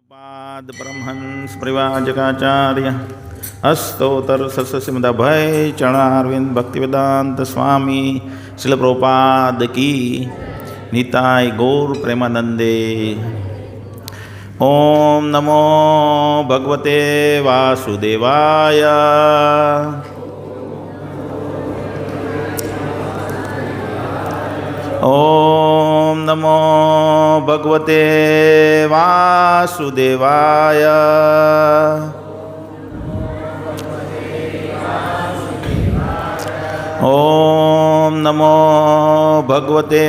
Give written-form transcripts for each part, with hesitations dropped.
पाद परमहंस परिवाजकाचार्य अस्तोतर सस्यसिमदभय चरणारविंद भक्तिवेदांत स्वामी शिल प्रभुपाद की निताय गौर प्रेमानंदे। ओम नमो भगवते वासुदेवाय। ओम नमो भगवते वासुदेवाय। ओम नमो भगवते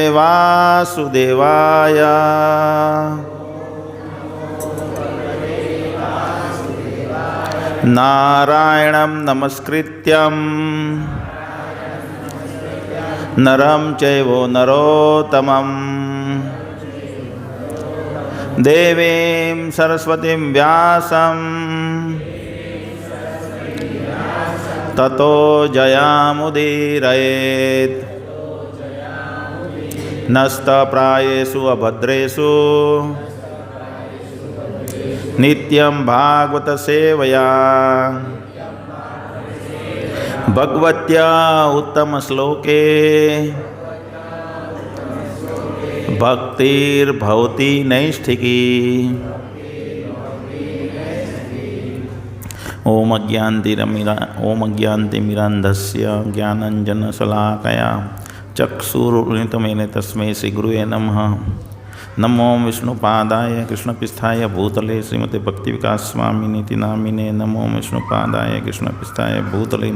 वासुदेवाय। नारायणं नमस्कृत्यं नरं चैव नरोत्तमं देवीं सरस्वतीं व्यासं ततो जयामुदीरयेत्। नस्तप्रायेषु अभद्रेषु नित्यं भागवत सेवया भगवत्या उत्तम श्लोके भक्तिर्भवति नैष्ठिकी। ओम अज्ञानतिमिरान्धस्य ज्ञानाञ्जनशलाकया चक्षुरुन्मिलितं तस्मै श्रीगुरुवे नमः। नमो विष्णुपादाय कृष्णपिष्ठाय भूतले श्रीमते भक्तिविकासस्वामिनीति नामिने। नमो विष्णुपादाय कृष्णपिष्ठाय भूतले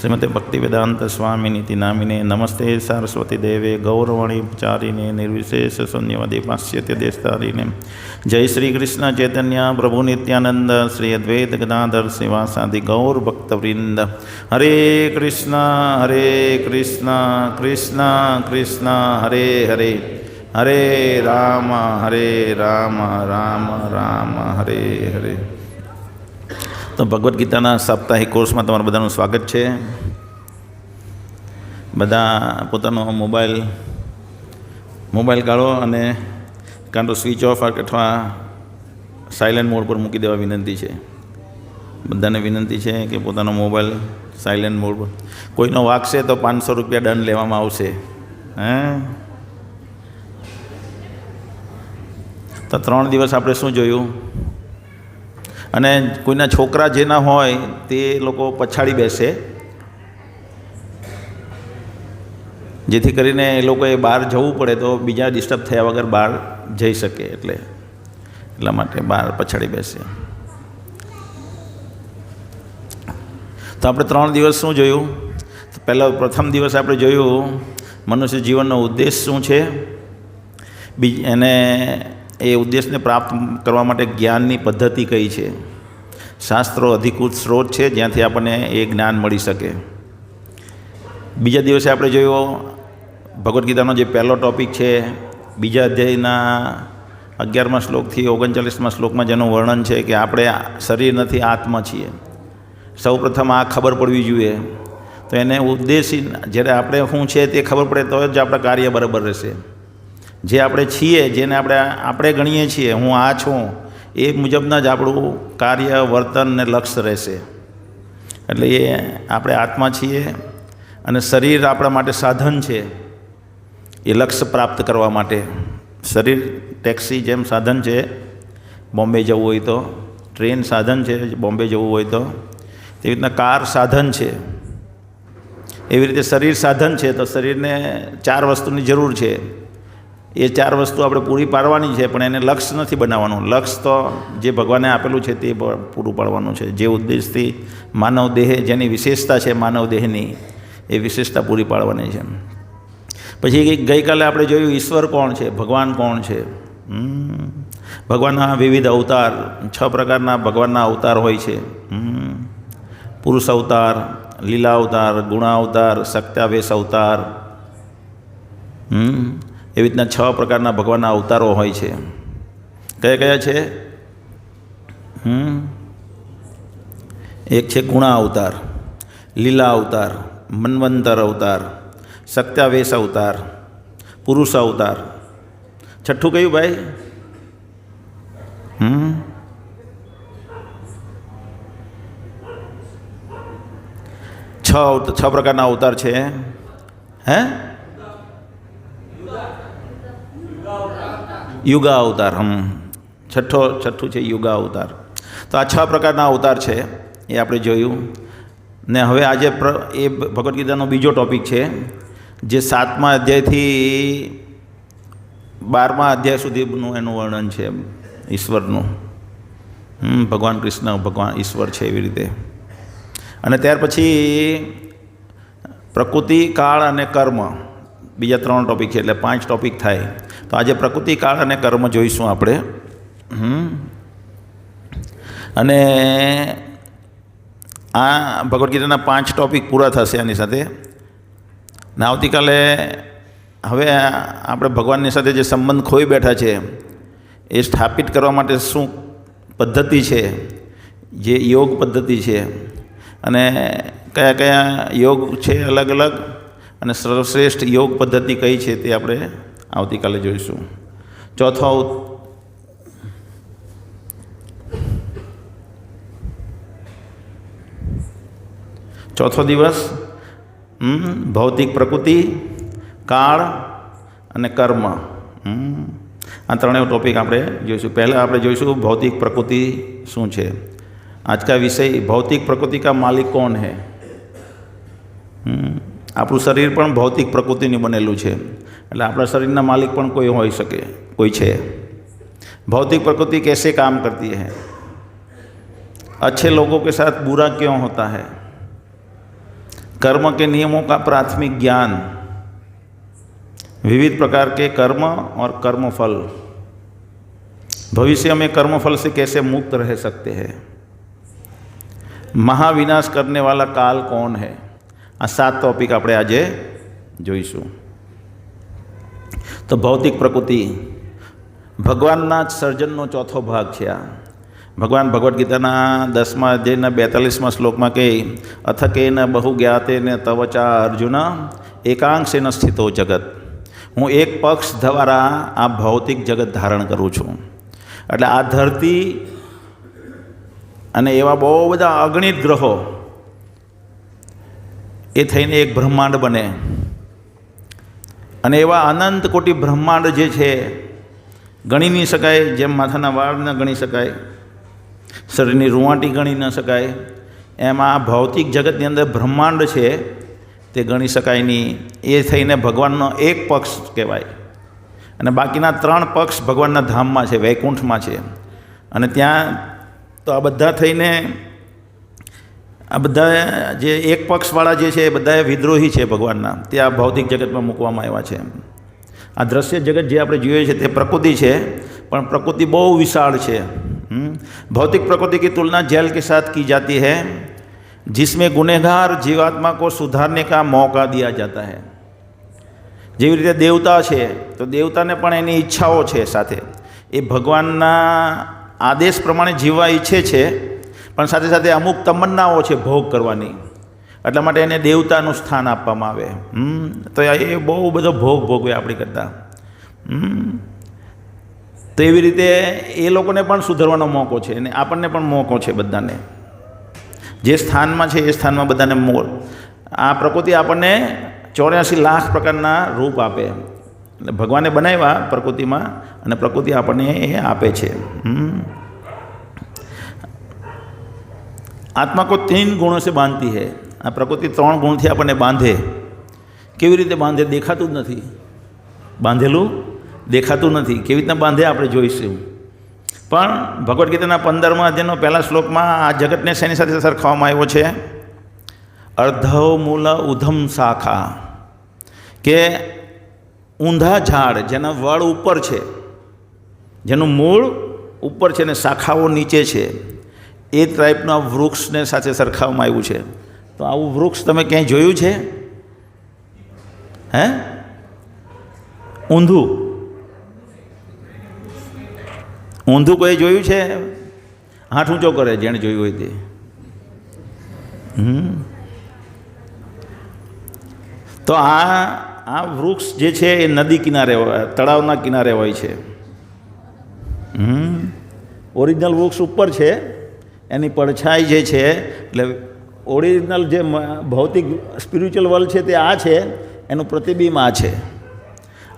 श्रीमते भक्तिवेदांत स्वामिनीति नामिने। नमस्ते सरस्वती देवे गौरवाणी चारिणे निर्विशेष शून्यवादी पाश्चात्य देशतारिणे। जय श्री कृष्ण चैतन्य प्रभु नित्यानंद श्री अद्वैत गदाधर श्रीवासादि गौर भक्तवृंद। हरे कृष्ण कृष्ण कृष्ण हरे हरे, हरे राम राम राम हरे हरे। तो भगवद गीताना साप्ताहिक कोर्स में तमारा बधानुं स्वागत है। बधा पोतानो मोबाइल काढो अने कां तो स्विच ऑफ अथवा साइलेंट मोड पर मूकी देवा विनंती है। बधाने विनंती है कि पोतानो मोबाइल साइलेंट मोड पर। कोईनो वागशे तो 500 रुपया दंड लेवामां आवशे। तो 3 दिवस आपणे शुं जोयुं? अने कोईना छोकरा जेना होय ते लोको पछाड़ी बेसे जेथी करीने ए लोकोए बहार जवुं पड़े तो बीजा डिस्टर्ब थया वगर बहार जई शके, એટલા માટે બહાર પછાડી બેસે। तो આપણે 3 दिवस શું જોયું? તો પહેલા પ્રથમ દિવસ આપણે જોયું મનુષ્ય જીવનનો ઉદ્દેશ શું છે, એને એ ઉદ્દેશને પ્રાપ્ત કરવા માટે જ્ઞાનની પદ્ધતિ કઈ છે, શાસ્ત્રો અધિકૃત સ્ત્રોત છે જ્યાંથી આપણને એ જ્ઞાન મળી શકે। બીજા દિવસે આપણે જોયું ભગવદ્ ગીતાનો જે પહેલો ટૉપિક છે, બીજા અધ્યાયના 11મા શ્લોકથી 39મા શ્લોકમાં જેનું વર્ણન છે કે આપણે શરીર નથી આત્મા છીએ। સૌપ્રથમ આ ખબર પડવી જોઈએ। તો એને ઉદ્દેશી જ્યારે આપણે શું છે તે ખબર પડે તો જ આપણા કાર્ય બરાબર રહેશે। જે આપણે છીએ, જેને આપણે ગણીએ છીએ હું આ છું, એ મુજબના જ આપણું કાર્ય વર્તન ને લક્ષ્ય રહેશે। એટલે એ આપણે આત્મા છીએ અને શરીર આપણા માટે સાધન છે એ લક્ષ્ય પ્રાપ્ત કરવા માટે। શરીર ટેક્સી જેમ સાધન છે, બોમ્બે જવું હોય તો, ટ્રેન સાધન છે બોમ્બે જવું હોય તો, તેવી રીતના કાર સાધન છે, એવી રીતે શરીર સાધન છે। તો શરીરને 4 વસ્તુની જરૂર છે। એ 4 વસ્તુ આપણે પૂરી પાડવાની છે, પણ એને લક્ષ્ય નથી બનાવવાનું। લક્ષ્ય તો જે ભગવાને આપેલું છે તે પૂરું પાડવાનું છે। જે ઉદ્દેશથી માનવ દેહ, જેની વિશેષતા છે માનવ દેહની, એ વિશેષતા પૂરી પાડવાની છે। પછી ગઈકાલે આપણે જોયું ઈશ્વર કોણ છે, ભગવાન કોણ છે। ભગવાનના વિવિધ અવતાર, 6 પ્રકારના ભગવાનના અવતાર હોય છે। પુરુષ અવતાર, લીલા અવતાર, ગુણાવતાર, સત્યાવેશ અવતાર। એવી રીતના 6 પ્રકારના ભગવાનના અવતારો હોય છે। કયા કયા છે? એક છે ગુણા અવતાર, લીલા અવતાર, મન્વંતર અવતાર, સત્યાવેશ અવતાર, પુરુષ અવતાર। છઠ્ઠું કયું ભાઈ? છ પ્રકારના અવતાર છે. હે? યુગા અવતાર. છઠ્ઠું છે યુગા અવતાર. તો આ 6 પ્રકારના અવતાર છે એ આપણે જોયું. ને હવે આજે એ ભગવદ્ ગીતાનો બીજો ટૉપિક છે, જે 7મા અધ્યાયથી 12મા અધ્યાય સુધીનું એનું વર્ણન છે ઈશ્વરનું. ભગવાન કૃષ્ણ ભગવાન ઈશ્વર છે એવી રીતે. અને ત્યાર પછી પ્રકૃતિ, કાળ અને કર્મ, બીજા 3 ટૉપિક છે, એટલે 5 ટૉપિક થાય. તો આજે પ્રકૃતિ, કાળ અને કર્મ જોઈશું આપણે. અને આ ભગવદ્ ગીતાના 5 ટૉપિક પૂરા થશે આની સાથે. ને આવતીકાલે હવે આપણે ભગવાનની સાથે જે સંબંધ ખોઈ બેઠા છે એ સ્થાપિત કરવા માટે શું પદ્ધતિ છે, જે યોગ પદ્ધતિ છે, અને કયા કયા યોગ છે અલગ અલગ, અને સર્વશ્રેષ્ઠ યોગ પદ્ધતિ કઈ છે તે આપણે આવતીકાલે જોઈશું. ચોથો દિવસ ભૌતિક પ્રકૃતિ, કાળ અને કર્મ. આ ત્રણેય ટોપિક આપણે જોઈશું. પહેલાં આપણે જોઈશું ભૌતિક પ્રકૃતિ શું છે. आज का विषय भौतिक प्रकृति का मालिक कौन है. આપણું શરીર પણ ભૌતિક પ્રકૃતિની બનેલું છે, એટલે આપણા શરીરના માલિક પણ કોઈ હોઈ શકે, કોઈ છે. भौतिक प्रकृति कैसे काम करती है, अच्छे लोगों के साथ बुरा क्यों होता है, कर्म के नियमों का प्राथमिक ज्ञान, विविध प्रकार के कर्म और कर्मफल, भविष्य में कर्मफल से कैसे मुक्त रह सकते हैं, महाविनाश करने वाला काल कौन है. आ 7 टॉपिक આપણે આજે જોઈશું. તો ભૌતિક પ્રકૃતિ ભગવાનના સર્જનનો ચોથો ભાગ છે. આ ભગવાન ભગવદ્ ગીતાના 10મા અધ્યાયના 42મા શ્લોકમાં કહે, અથ કેન બહુ જ્ઞાતેન તવ ચા અર્જુન એકાંશેન સ્થિતો જગત. હું એક પક્ષ દ્વારા આ ભૌતિક જગત ધારણ કરું છું. એટલે આ ધરતી અને એવા બહુ બધા અગણિત ગ્રહો એ થઈને એક બ્રહ્માંડ બને. અને એવા અનંત કોટી બ્રહ્માંડ જે છે ગણી નહીં શકાય. જેમ માથાના વાળ ન ગણી શકાય, શરીરની રૂંવાટી ગણી ન શકાય, એમ આ ભૌતિક જગતની અંદર બ્રહ્માંડ છે તે ગણી શકાય નહીં. એ થઈને ભગવાનનો એક પક્ષ કહેવાય. અને બાકીના 3 પક્ષ ભગવાનના ધામમાં છે, વૈકુંઠમાં છે. અને ત્યાં તો આ બધા થઈને આ બધા જે એક પક્ષવાળા જે છે એ બધા વિદ્રોહી છે ભગવાનના, તે આ ભૌતિક જગતમાં મૂકવામાં આવ્યા છે. આ દ્રશ્ય જગત જે આપણે જોઈએ છે તે પ્રકૃતિ છે, પણ પ્રકૃતિ બહુ વિશાળ છે. भौतिक प्रकृति की तुलना जेल के साथ की जाती है, जिसमें गुनहगार जीवात्मा को सुधारने का मौका दिया जाता है. જેવી રીતે દેવતા છે તો દેવતાને પણ એની ઈચ્છાઓ છે, સાથે એ ભગવાનના આદેશ પ્રમાણે જીવવા ઈચ્છે છે, પણ સાથે સાથે અમુક તમન્નાઓ છે ભોગ કરવાની, એટલા માટે એને દેવતાનું સ્થાન આપવામાં આવે. તો એ બહુ બધો ભોગ ભોગવે આપણી કરતાં. તો એવી રીતે એ લોકોને પણ સુધરવાનો મોકો છે, અને આપણને પણ મોકો છે બધાને. જે સ્થાનમાં છે એ સ્થાનમાં બધાને આ પ્રકૃતિ આપણને 84 લાખ પ્રકારના રૂપ આપે. એટલે ભગવાને બનાવ્યા પ્રકૃતિમાં, અને પ્રકૃતિ આપણને એ આપે છે. આત્મા કો 3 ગુણો સે બાંધતી હૈ. આ પ્રકૃતિ 3 ગુણથી આપણને બાંધે. કેવી રીતે બાંધે? દેખાતું જ નથી. બાંધેલું દેખાતું નથી. કેવી રીતના બાંધે આપણે જોઈશું. પણ ભગવદ્ ગીતાના 15મા અધ્યાયનો પહેલા શ્લોકમાં આ જગતને શેની સાથે સરખાવવામાં આવ્યો છે? અર્ધવ મૂલ ઉધમ શાખા, કે ઊંધા ઝાડ જેના વડ ઉપર છે, જેનું મૂળ ઉપર છે ને શાખાઓ નીચે છે, એ ટાઈપના વૃક્ષને સાથે સરખાવવામાં આવ્યું છે. તો આવું વૃક્ષ તમે ક્યાંય જોયું છે? હે? ઊંધું ઊંધું કોઈ જોયું છે? હાથ ઊંચો કરે જેણે જોયું હોય તે. તો આ વૃક્ષ જે છે એ નદી કિનારે હોય, તળાવના કિનારે હોય છે. ઓરિજિનલ વૃક્ષ ઉપર છે, એની પડછાઈ જે છે, એટલે ઓરિજિનલ જે ભૌતિક સ્પિરિચ્યુઅલ વર્લ્ડ છે તે આ છે, એનું પ્રતિબિંબ આ છે.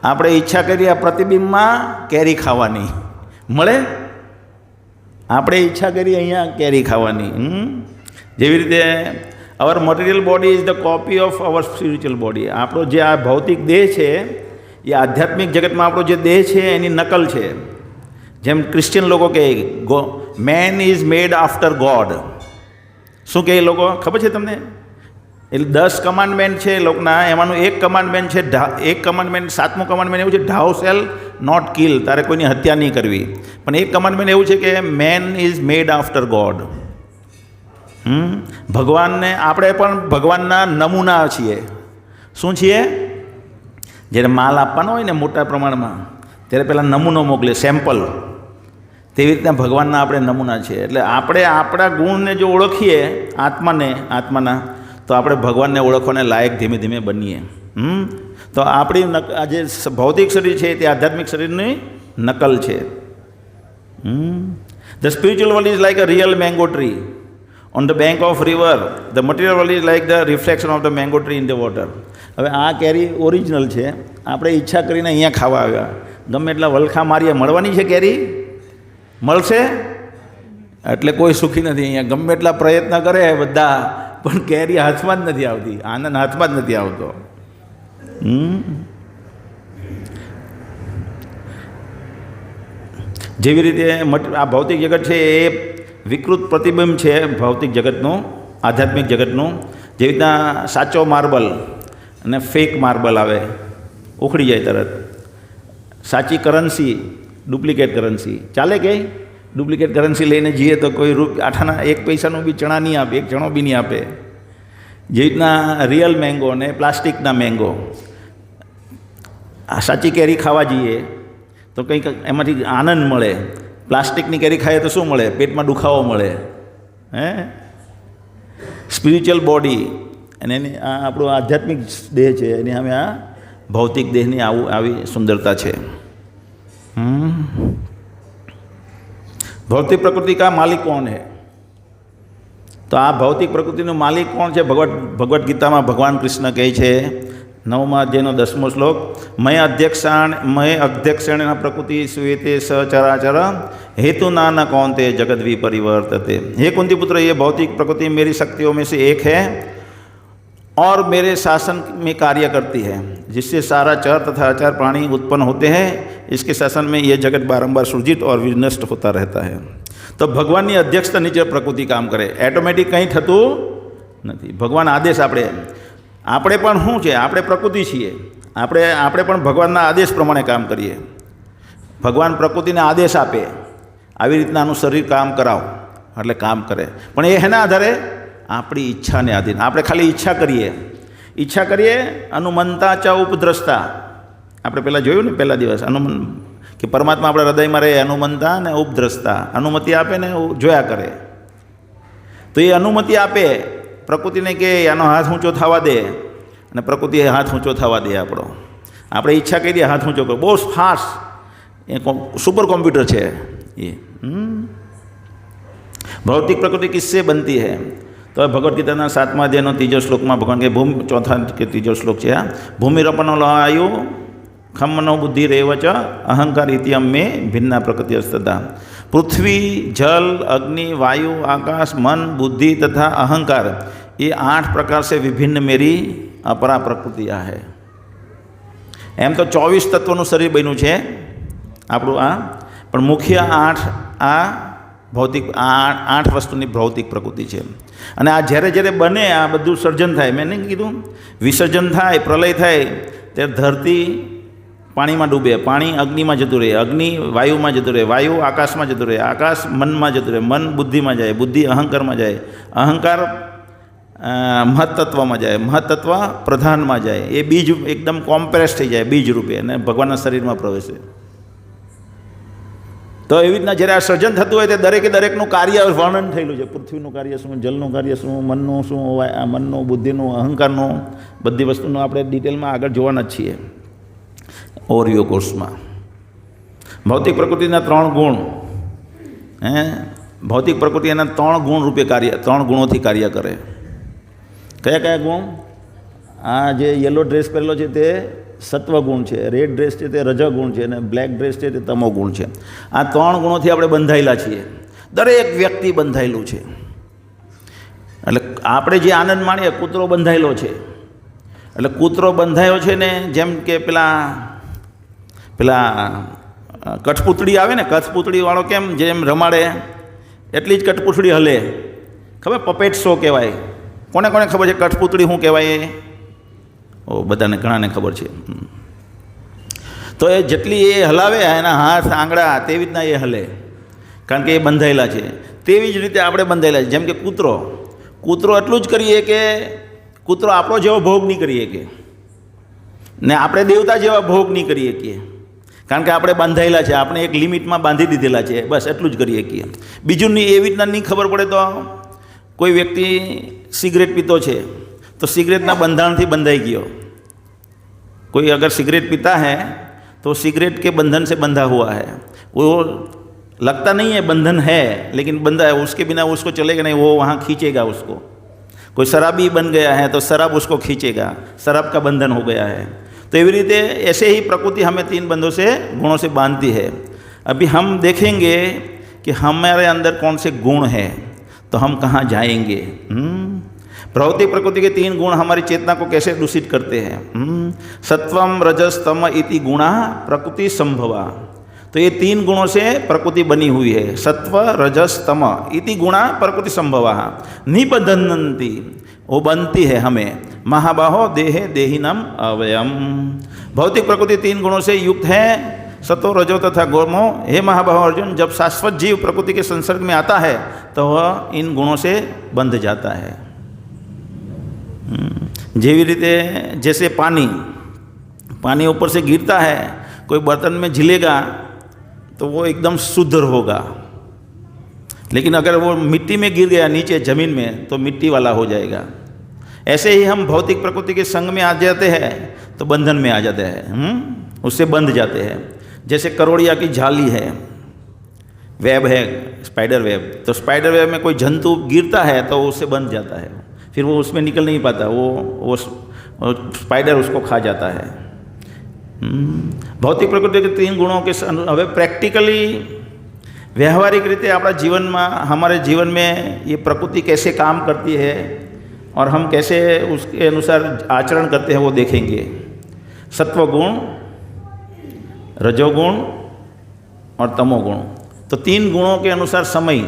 આપણે ઈચ્છા કરીએ આ પ્રતિબિંબમાં કેરી ખાવાની મળે, આપણે ઈચ્છા કરીએ અહીંયા કેરી ખાવાની. જેવી રીતે our material body is the copy of our spiritual body. આપણો જે આ ભૌતિક દેહ છે એ આધ્યાત્મિક જગતમાં આપણો જે દેહ છે એની નકલ છે. જેમ ક્રિશ્ચિયન લોકો કહે main is made after God. શું કહે એ લોકો ખબર છે તમને? એટલે 10 કમાન્ડમેન્ટ છે એ લોકોના, એમાંનું એક કમાન્ડમેન્ટ છે, એક કમાન્ડમેન્ટ 7મું કમાન્ડમેન્ટ એવું છે ધાઉ શેલ નોટ કિલ, તારે કોઈની હત્યા નહીં કરવી. પણ એક કમાન્ડમેન્ટ એવું છે કે main is made after God. ભગવાનને આપણે પણ ભગવાનના નમૂના છીએ. શું છીએ? જ્યારે માલ આપવાનો હોય ને મોટા પ્રમાણમાં ત્યારે પહેલાં નમૂનો મોકલે, સેમ્પલ. તેવી રીતના ભગવાનના આપણે નમૂના છીએ. એટલે આપણે આપણા ગુણને જો ઓળખીએ આત્માના, તો આપણે ભગવાનને ઓળખવાને લાયક ધીમે ધીમે બનીએ. તો આપણી આ જે ભૌતિક શરીર છે તે આધ્યાત્મિક શરીરની નકલ છે. The spiritual world is like a real mango tree on the bank of river. The material world is like the reflection of the mango tree in the water. હવે આ કેરી ઓરિજિનલ છે, આપણે ઈચ્છા કરીને અહીંયા ખાવા આવ્યા, ગમે એટલા વલખા મારીએ મળવાની છે કેરી? મળશે? એટલે કોઈ સુખી નથી અહીંયા. ગમે એટલા પ્રયત્ન કરે બધા, પણ કેરી હાથમાં જ નથી આવતી, આનંદ હાથમાં જ નથી આવતો. જેવી રીતે આ ભૌતિક જગત છે એ વિકૃત પ્રતિબિંબ છે ભૌતિક જગતનું, આધ્યાત્મિક જગતનું. જેવી રીતના સાચો માર્બલ અને ફેક માર્બલ આવે, ઉખડી જાય તરત. સાચી કરન્સી, ડુપ્લિકેટ કરન્સી ચાલે કે? ડુપ્લિકેટ કરન્સી લઈને જઈએ તો કોઈ આઠાના 1 પૈસાનું બી ચણા નહીં આપે, 1 ચણો બી નહીં આપે. જેવી રીતના રિયલ મેંગો અને પ્લાસ્ટિકના મેંગો. આ સાચી કેરી ખાવા જઈએ તો કંઈક એમાંથી આનંદ મળે. પ્લાસ્ટિકની કેરી ખાઈએ તો શું મળે? પેટમાં દુખાવો મળે. સ્પિરિચ્યુઅલ બોડી અને એની આ આપણો આધ્યાત્મિક દેહ છે, એની સામે આ ભૌતિક દેહની આવી સુંદરતા છે. ભૌતિક પ્રકૃતિ કા માલિક કોણ है? તો આ ભૌતિક પ્રકૃતિનો માલિક કોણ છે? ભગવદ્ ગીતામાં ભગવાન કૃષ્ણ કહે છે 9મા અધ્યાયનો 10મો શ્લોક, મય અધ્યક્ષેણ પ્રકૃતિ સુએતે સચરાચર हेतु नाना कौनते जगत विपरिवर्तते. हे कुंती पुत्र, ये भौतिक प्रकृति मेरी शक्तियों में से एक है और मेरे शासन में कार्य करती है, जिससे सारा चर तथा अचर प्राणी उत्पन्न होते हैं. इसके शासन में यह जगत बारंबार सृजित और विनष्ट होता रहता है. तो भगवानની અધ્યક્ષતા નીચે પ્રકૃતિ કામ કરે, એટોમેટિક કંઈ થતું નથી. ભગવાન આદેશ આપણે પણ શું છે? આપણે પ્રકૃતિ છીએ. આપણે પણ ભગવાનના આદેશ પ્રમાણે કામ કરીએ. ભગવાન પ્રકૃતિને આદેશ આપે આવી રીતના આનું શરીર કામ કરાવો એટલે કામ કરે. પણ એ એના આધારે આપણી ઈચ્છાને આધીન. આપણે ખાલી ઈચ્છા કરીએ અનુમંતા ચ ઉપદ્રષ્ટા. આપણે પહેલાં જોયું ને પહેલા દિવસ કે પરમાત્મા આપણા હૃદયમાં રહે, અનુમંતા ને ઉપદ્રષ્ટા. અનુમતિ આપે ને જોયા કરે. તો એ અનુમતિ આપે પ્રકૃતિને કે આનો હાથ ઊંચો થવા દે, અને પ્રકૃતિ હાથ ઊંચો થવા દે આપણો. આપણે ઈચ્છા કરી દઈએ હાથ ઊંચો કરો, બહુ ફાસ્ટ, એ સુપર કોમ્પ્યુટર છે ये. भौतिक प्रकृति किससे बनती है? तो भगवद गीता 7મા અધ્યાયનો 3જો શ્લોકમાં ભગવાન કે ભૂમિ, 4થા કે 3જો શ્લોક છે આ, ભૂમિરપનો લહાયુ ખમનો બુદ્ધિ રેવ ચ અહંકાર ઇત્યમ મે ભિન્ના પ્રકૃતિ અસ્તતા. પૃથ્વી, જલ, અગ્નિ, વાયु, आकाश, मन, बुद्धि तथा अहंकार, ये 8 प्रकार से विभिन्न मेरी अपरा प्रकृतियाँ है. એમ તો 24 તત્વોનું શરીર બન્યું છે આપણું આ, પણ મુખ્ય 8 આ ભૌતિક, આ 8 વસ્તુની ભૌતિક પ્રકૃતિ છે. અને આ જ્યારે બને આ બધું સર્જન થાય, મેં નહીં કીધું વિસર્જન થાય, પ્રલય થાય, ત્યારે ધરતી પાણીમાં ડૂબે, પાણી અગ્નિમાં જતું રહે, અગ્નિ વાયુમાં જતું રહે, વાયુ આકાશમાં જતું રહે, આકાશ મનમાં જતું રહે, મન બુદ્ધિમાં જાય, બુદ્ધિ અહંકારમાં જાય, અહંકાર મહત્તત્વમાં જાય, મહત્તત્વ પ્રધાનમાં જાય. એ બીજ એકદમ કોમ્પ્રેસ થઈ જાય બીજ રૂપે અને ભગવાનના શરીરમાં પ્રવેશે. તો એવી રીતના જ્યારે આ સર્જન થતું હોય તે દરેકનું કાર્ય વર્ણન થયેલું છે. પૃથ્વીનું કાર્ય શું, જલનું કાર્ય શું, મનનું શું, મનનું, બુદ્ધિનું, અહંકારનું, બધી વસ્તુનું આપણે ડિટેલમાં આગળ જોવાના જ છીએ ઓરિયો કોર્સમાં. ભૌતિક પ્રકૃતિના 3 ગુણ हैं ભૌતિક પ્રકૃતિ એના 3 ગુણ રૂપે કાર્ય 3 ગુણોથી કાર્ય કરે. કયા કયા ગુણ? આ જે યલો ડ્રેસ પહેરેલો છે તે સત્વગુણ છે, રેડ ડ્રેસ છે તે રજોગુણ છે, અને બ્લેક ડ્રેસ છે તે તમોગુણ છે. આ 3 ગુણોથી આપણે બંધાયેલા છીએ. દરેક વ્યક્તિ બંધાયેલું છે. એટલે આપણે જે આનંદ માણીએ, કૂતરો બંધાયેલો છે. એટલે કૂતરો બંધાયો છે ને, જેમ કે પેલા કઠપૂતળી આવે ને, કઠપૂતળીવાળો કેમ જેમ રમાડે એટલી જ કઠપૂતળી હલે. ખબર? પપેટ શો કહેવાય. કોને કોને ખબર છે કઠપૂતળી શું કહેવાય? ઓ, બધાને ઘણાને ખબર છે. તો એ જેટલી એ હલાવે એના હાથ આંગળા તેવી રીતના એ હલે, કારણ કે એ બંધાયેલા છે. તેવી જ રીતે આપણે બંધાયેલા છે. જેમ કે કૂતરો એટલું જ કરીએ કે કૂતરો આપણો જેવો ભોગ નહીં કરી શકીએ ને આપણે દેવતા જેવા ભોગ નહીં કરી શકીએ, કારણ કે આપણે બાંધાયેલા છે. આપણે એક લિમિટમાં બાંધી દીધેલા છે. બસ એટલું જ કરી શકીએ. બીજું નહીં એવી રીતના નહીં ખબર પડે તો કોઈ વ્યક્તિ સિગરેટ પીતો છે તો સિગરેટના બંધાણથી બંધાઈ ગયો. कोई अगर सिगरेट पीता है तो सिगरेट के बंधन से बंधा हुआ है. वो लगता नहीं है बंधन है, लेकिन बंधा है. उसके बिना उसको चलेगा नहीं, वो वहाँ खींचेगा उसको. कोई शराबी बन गया है तो शराब उसको खींचेगा, शराब का बंधन हो गया है. तो एवी रीते ऐसे ही प्रकृति हमें 3 बंधों से, गुणों से बांधती है. अभी हम देखेंगे कि हमारे अंदर कौन से गुण हैं, तो हम कहाँ जाएंगे. भौतिक प्रकृति के 3 गुण हमारी चेतना को कैसे दूषित करते हैं. सत्वम रजस तम इति गुणा प्रकृति संभवा. तो ये 3 गुणों से प्रकृति बनी हुई है. सत्व रजस तम इति गुणा प्रकृति संभवा निबधनन्ति, वो बनती है हमें. महाबाहो देहे देहिनम अवयम. भौतिक प्रकृति 3 गुणों से युक्त है, सतो रजो तथा गोमो. हे महाबाहो अर्जुन, जब शाश्वत जीव प्रकृति के संसर्ग में आता है तो वह इन गुणों से बंध जाता है. જેવી રીતે जैसे पानी ऊपर से गिरता है, कोई बर्तन में झिलेगा तो वो एकदम शुद्ध होगा, लेकिन अगर वो मिट्टी में गिर गया नीचे ज़मीन में तो मिट्टी वाला हो जाएगा. ऐसे ही हम भौतिक प्रकृति के संग में आ जाते हैं तो बंधन में आ जाते हैं, उससे बंध जाते हैं. जैसे करोड़िया की जाली है, वेब है, स्पाइडर वेब. तो स्पाइडर वेब में कोई जंतु गिरता है तो उससे बंध जाता है, फिर वो उसमें निकल नहीं पाता, वो स्पाइडर उसको खा जाता है. भौतिक प्रकृति के 3 गुणों के હવે પ્રેક્ટિકલી વ્યવહારિક રીતે આપણા જીવનમાં, हमारे जीवन में ये प्रकृति कैसे काम करती है और हम कैसे उसके अनुसार आचरण करते हैं वो देखेंगे. सत्वगुण, रजोगुण और तमोगुण. तो 3 गुणों के अनुसार समय,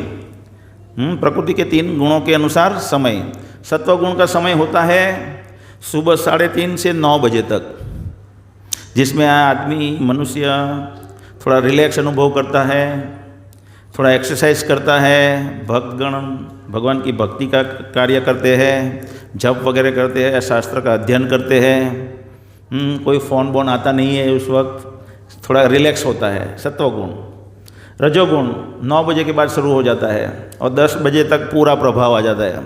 प्रकृति के 3 गुणों के अनुसार समय. सत्वगुण का समय होता है सुबह 3:30 से 9 बजे तक, जिसमें आदमी मनुष्य थोड़ा रिलैक्स अनुभव करता है, थोड़ा एक्सरसाइज करता है, भक्तगण भगवान की भक्ति का कार्य करते हैं, जप वगैरह करते हैं, शास्त्र का अध्ययन करते हैं. कोई फ़ोन बोन आता नहीं है उस वक्त, थोड़ा रिलैक्स होता है. सत्वगुण. रजोगुण 9 बजे के बाद शुरू हो जाता है और 10 बजे तक पूरा प्रभाव आ जाता है.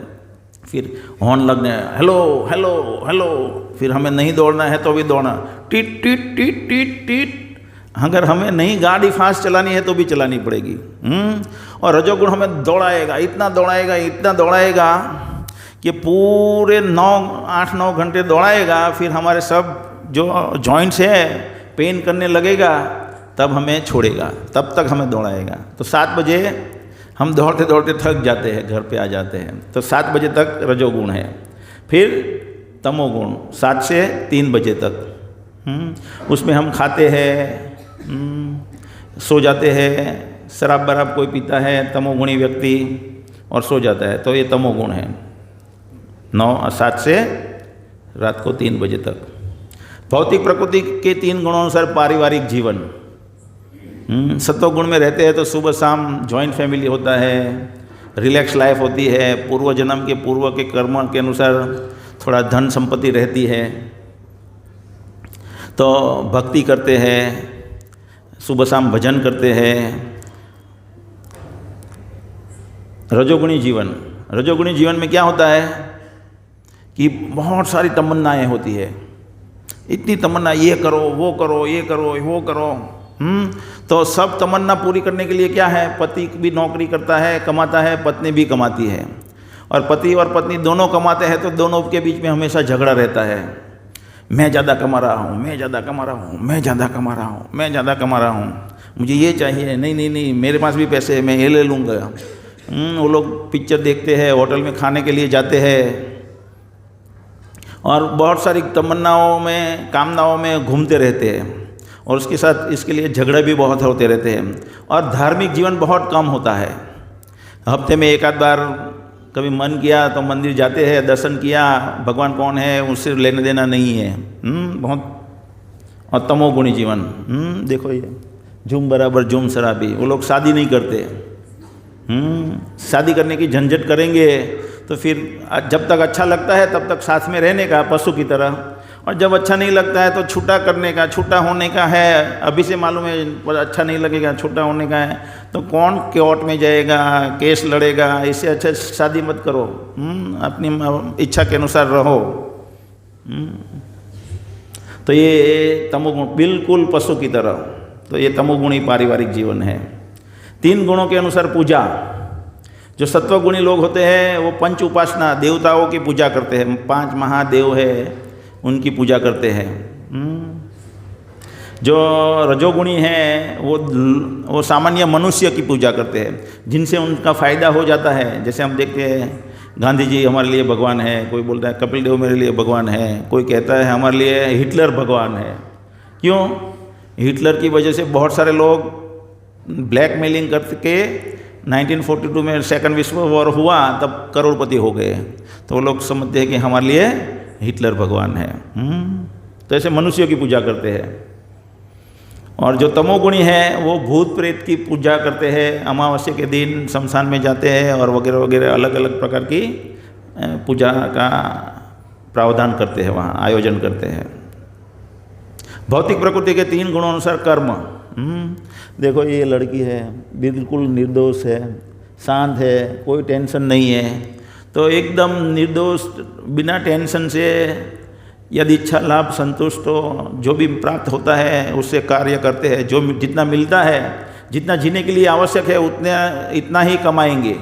फिर हॉर्न लगने, हेलो हेलो हेलो. फिर हमें नहीं दौड़ना है तो भी दौड़ना, tit tit tit tit tit. अगर हमें नहीं गाड़ी फास्ट चलानी है तो भी चलानी पड़ेगी. और रजोगुण हमें दौड़ाएगा, इतना दौड़ाएगा कि पूरे 8-9 घंटे दौड़ाएगा. फिर हमारे सब जो जॉइंट्स है पेन करने लगेगा, तब हमें छोड़ेगा, तब तक हमें दौड़ाएगा. तो 7 बजे हम दौड़ते दौड़ते थक जाते हैं, घर पे आ जाते हैं. तो 7 बजे तक रजोगुण है. फिर तमोगुण 7 से 3 बजे तक. उसमें हम खाते हैं, सो जाते हैं. शराब बराब कोई पीता है तमोगुणी व्यक्ति और सो जाता है, तो ये तमोगुण है. 7 से रात को 3 बजे तक. भौतिक प्रकृति के 3 गुणों अनुसार पारिवारिक जीवन. सत्वगुण में रहते हैं तो सुबह शाम जॉइंट फैमिली होता है, रिलैक्स लाइफ होती है, पूर्व जन्म के पूर्व के कर्म के अनुसार थोड़ा धन संपत्ति रहती है, तो भक्ति करते हैं, सुबह शाम भजन करते हैं. रजोगुणी जीवन में क्या होता है कि बहुत सारी तमन्नाएं होती है. इतनी तमन्ना, ये करो वो करो, ये करो वो करो. तो सब तमन्ना पूरी करने के लिए क्या है, पति भी नौकरी करता है, कमाता है, पत्नी भी कमाती है, और पति और पत्नी दोनों कमाते हैं, तो दोनों के बीच में हमेशा झगड़ा रहता है। मैं ज़्यादा कमा रहा हूँ, मैं ज़्यादा कमा रहा हूँ, मैं ज़्यादा कमा रहा हूँ, मैं ज़्यादा कमा रहा हूँ, मुझे ये चाहिए, नहीं नहीं नहीं मेरे पास भी पैसे है, मैं ये ले लूँगा। वो लोग पिक्चर देखते हैं, होटल में खाने के लिए जाते हैं, और बहुत सारी तमन्नाओं में, कामनाओं में घूमते रहते हैं, और उसके साथ इसके लिए झगड़े भी बहुत होते रहते हैं, और धार्मिक जीवन बहुत कम होता है। हफ्ते में एक आध बार कभी मन किया तो मंदिर जाते हैं, दर्शन किया, भगवान कौन है उससे लेने देना नहीं है। बहुत और तमोगुणी जीवन। देखो ये झूम बराबर झूम शराबी, वो लोग शादी नहीं करते। शादी करने की झंझट करेंगे तो फिर जब तक अच्छा लगता है तब तक साथ में रहने का पशु की तरह, और जब अच्छा नहीं लगता है तो छूटा करने का, छूटा होने का है। अभी से मालूम है अच्छा नहीं लगेगा, छूटा होने का है, तो कौन कोर्ट में जाएगा, केस लड़ेगा। इससे अच्छा शादी मत करो, अपनी इच्छा के अनुसार रहो। तो ये तमोगुण बिल्कुल पशु की तरह, तो ये तमोगुणी पारिवारिक जीवन है। 3 गुणों के अनुसार पूजा। जो सत्वगुणी लोग होते हैं वो पंच उपासना, देवताओं की पूजा करते हैं, 5 महादेव है उनकी पूजा करते हैं। जो रजोगुणी हैं वो सामान्य मनुष्य की पूजा करते हैं, जिनसे उनका फ़ायदा हो जाता है। जैसे हम देखते हैं गांधी जी हमारे लिए भगवान है, कोई बोलता है कपिल देव मेरे लिए भगवान है, कोई कहता है हमारे लिए हिटलर भगवान है। क्यों? हिटलर की वजह से बहुत सारे लोग ब्लैकमेलिंग करके 1942 में सेकंड विश्व वॉर हुआ, तब करोड़पति हो गए। तो वो लोग समझते हैं कि हमारे लिए हिटलर भगवान है। तो ऐसे मनुष्यों की पूजा करते हैं। और जो तमोगुणी है वो भूत प्रेत की पूजा करते हैं, अमावस्या के दिन शमशान में जाते हैं और वगैरह वगैरह अलग अलग प्रकार की पूजा का प्रावधान करते हैं, वहाँ आयोजन करते हैं। भौतिक प्रकृति के 3 गुणों अनुसार कर्म। देखो ये लड़की है, बिल्कुल निर्दोष है, शांत है, कोई टेंशन नहीं है, तो एकदम निर्दोष बिना टेंशन से यदि इच्छा लाभ संतुष्ट हो, जो भी प्राप्त होता है उससे कार्य करते हैं। जो जितना मिलता है, जितना जीने के लिए आवश्यक है इतना ही कमाएंगे,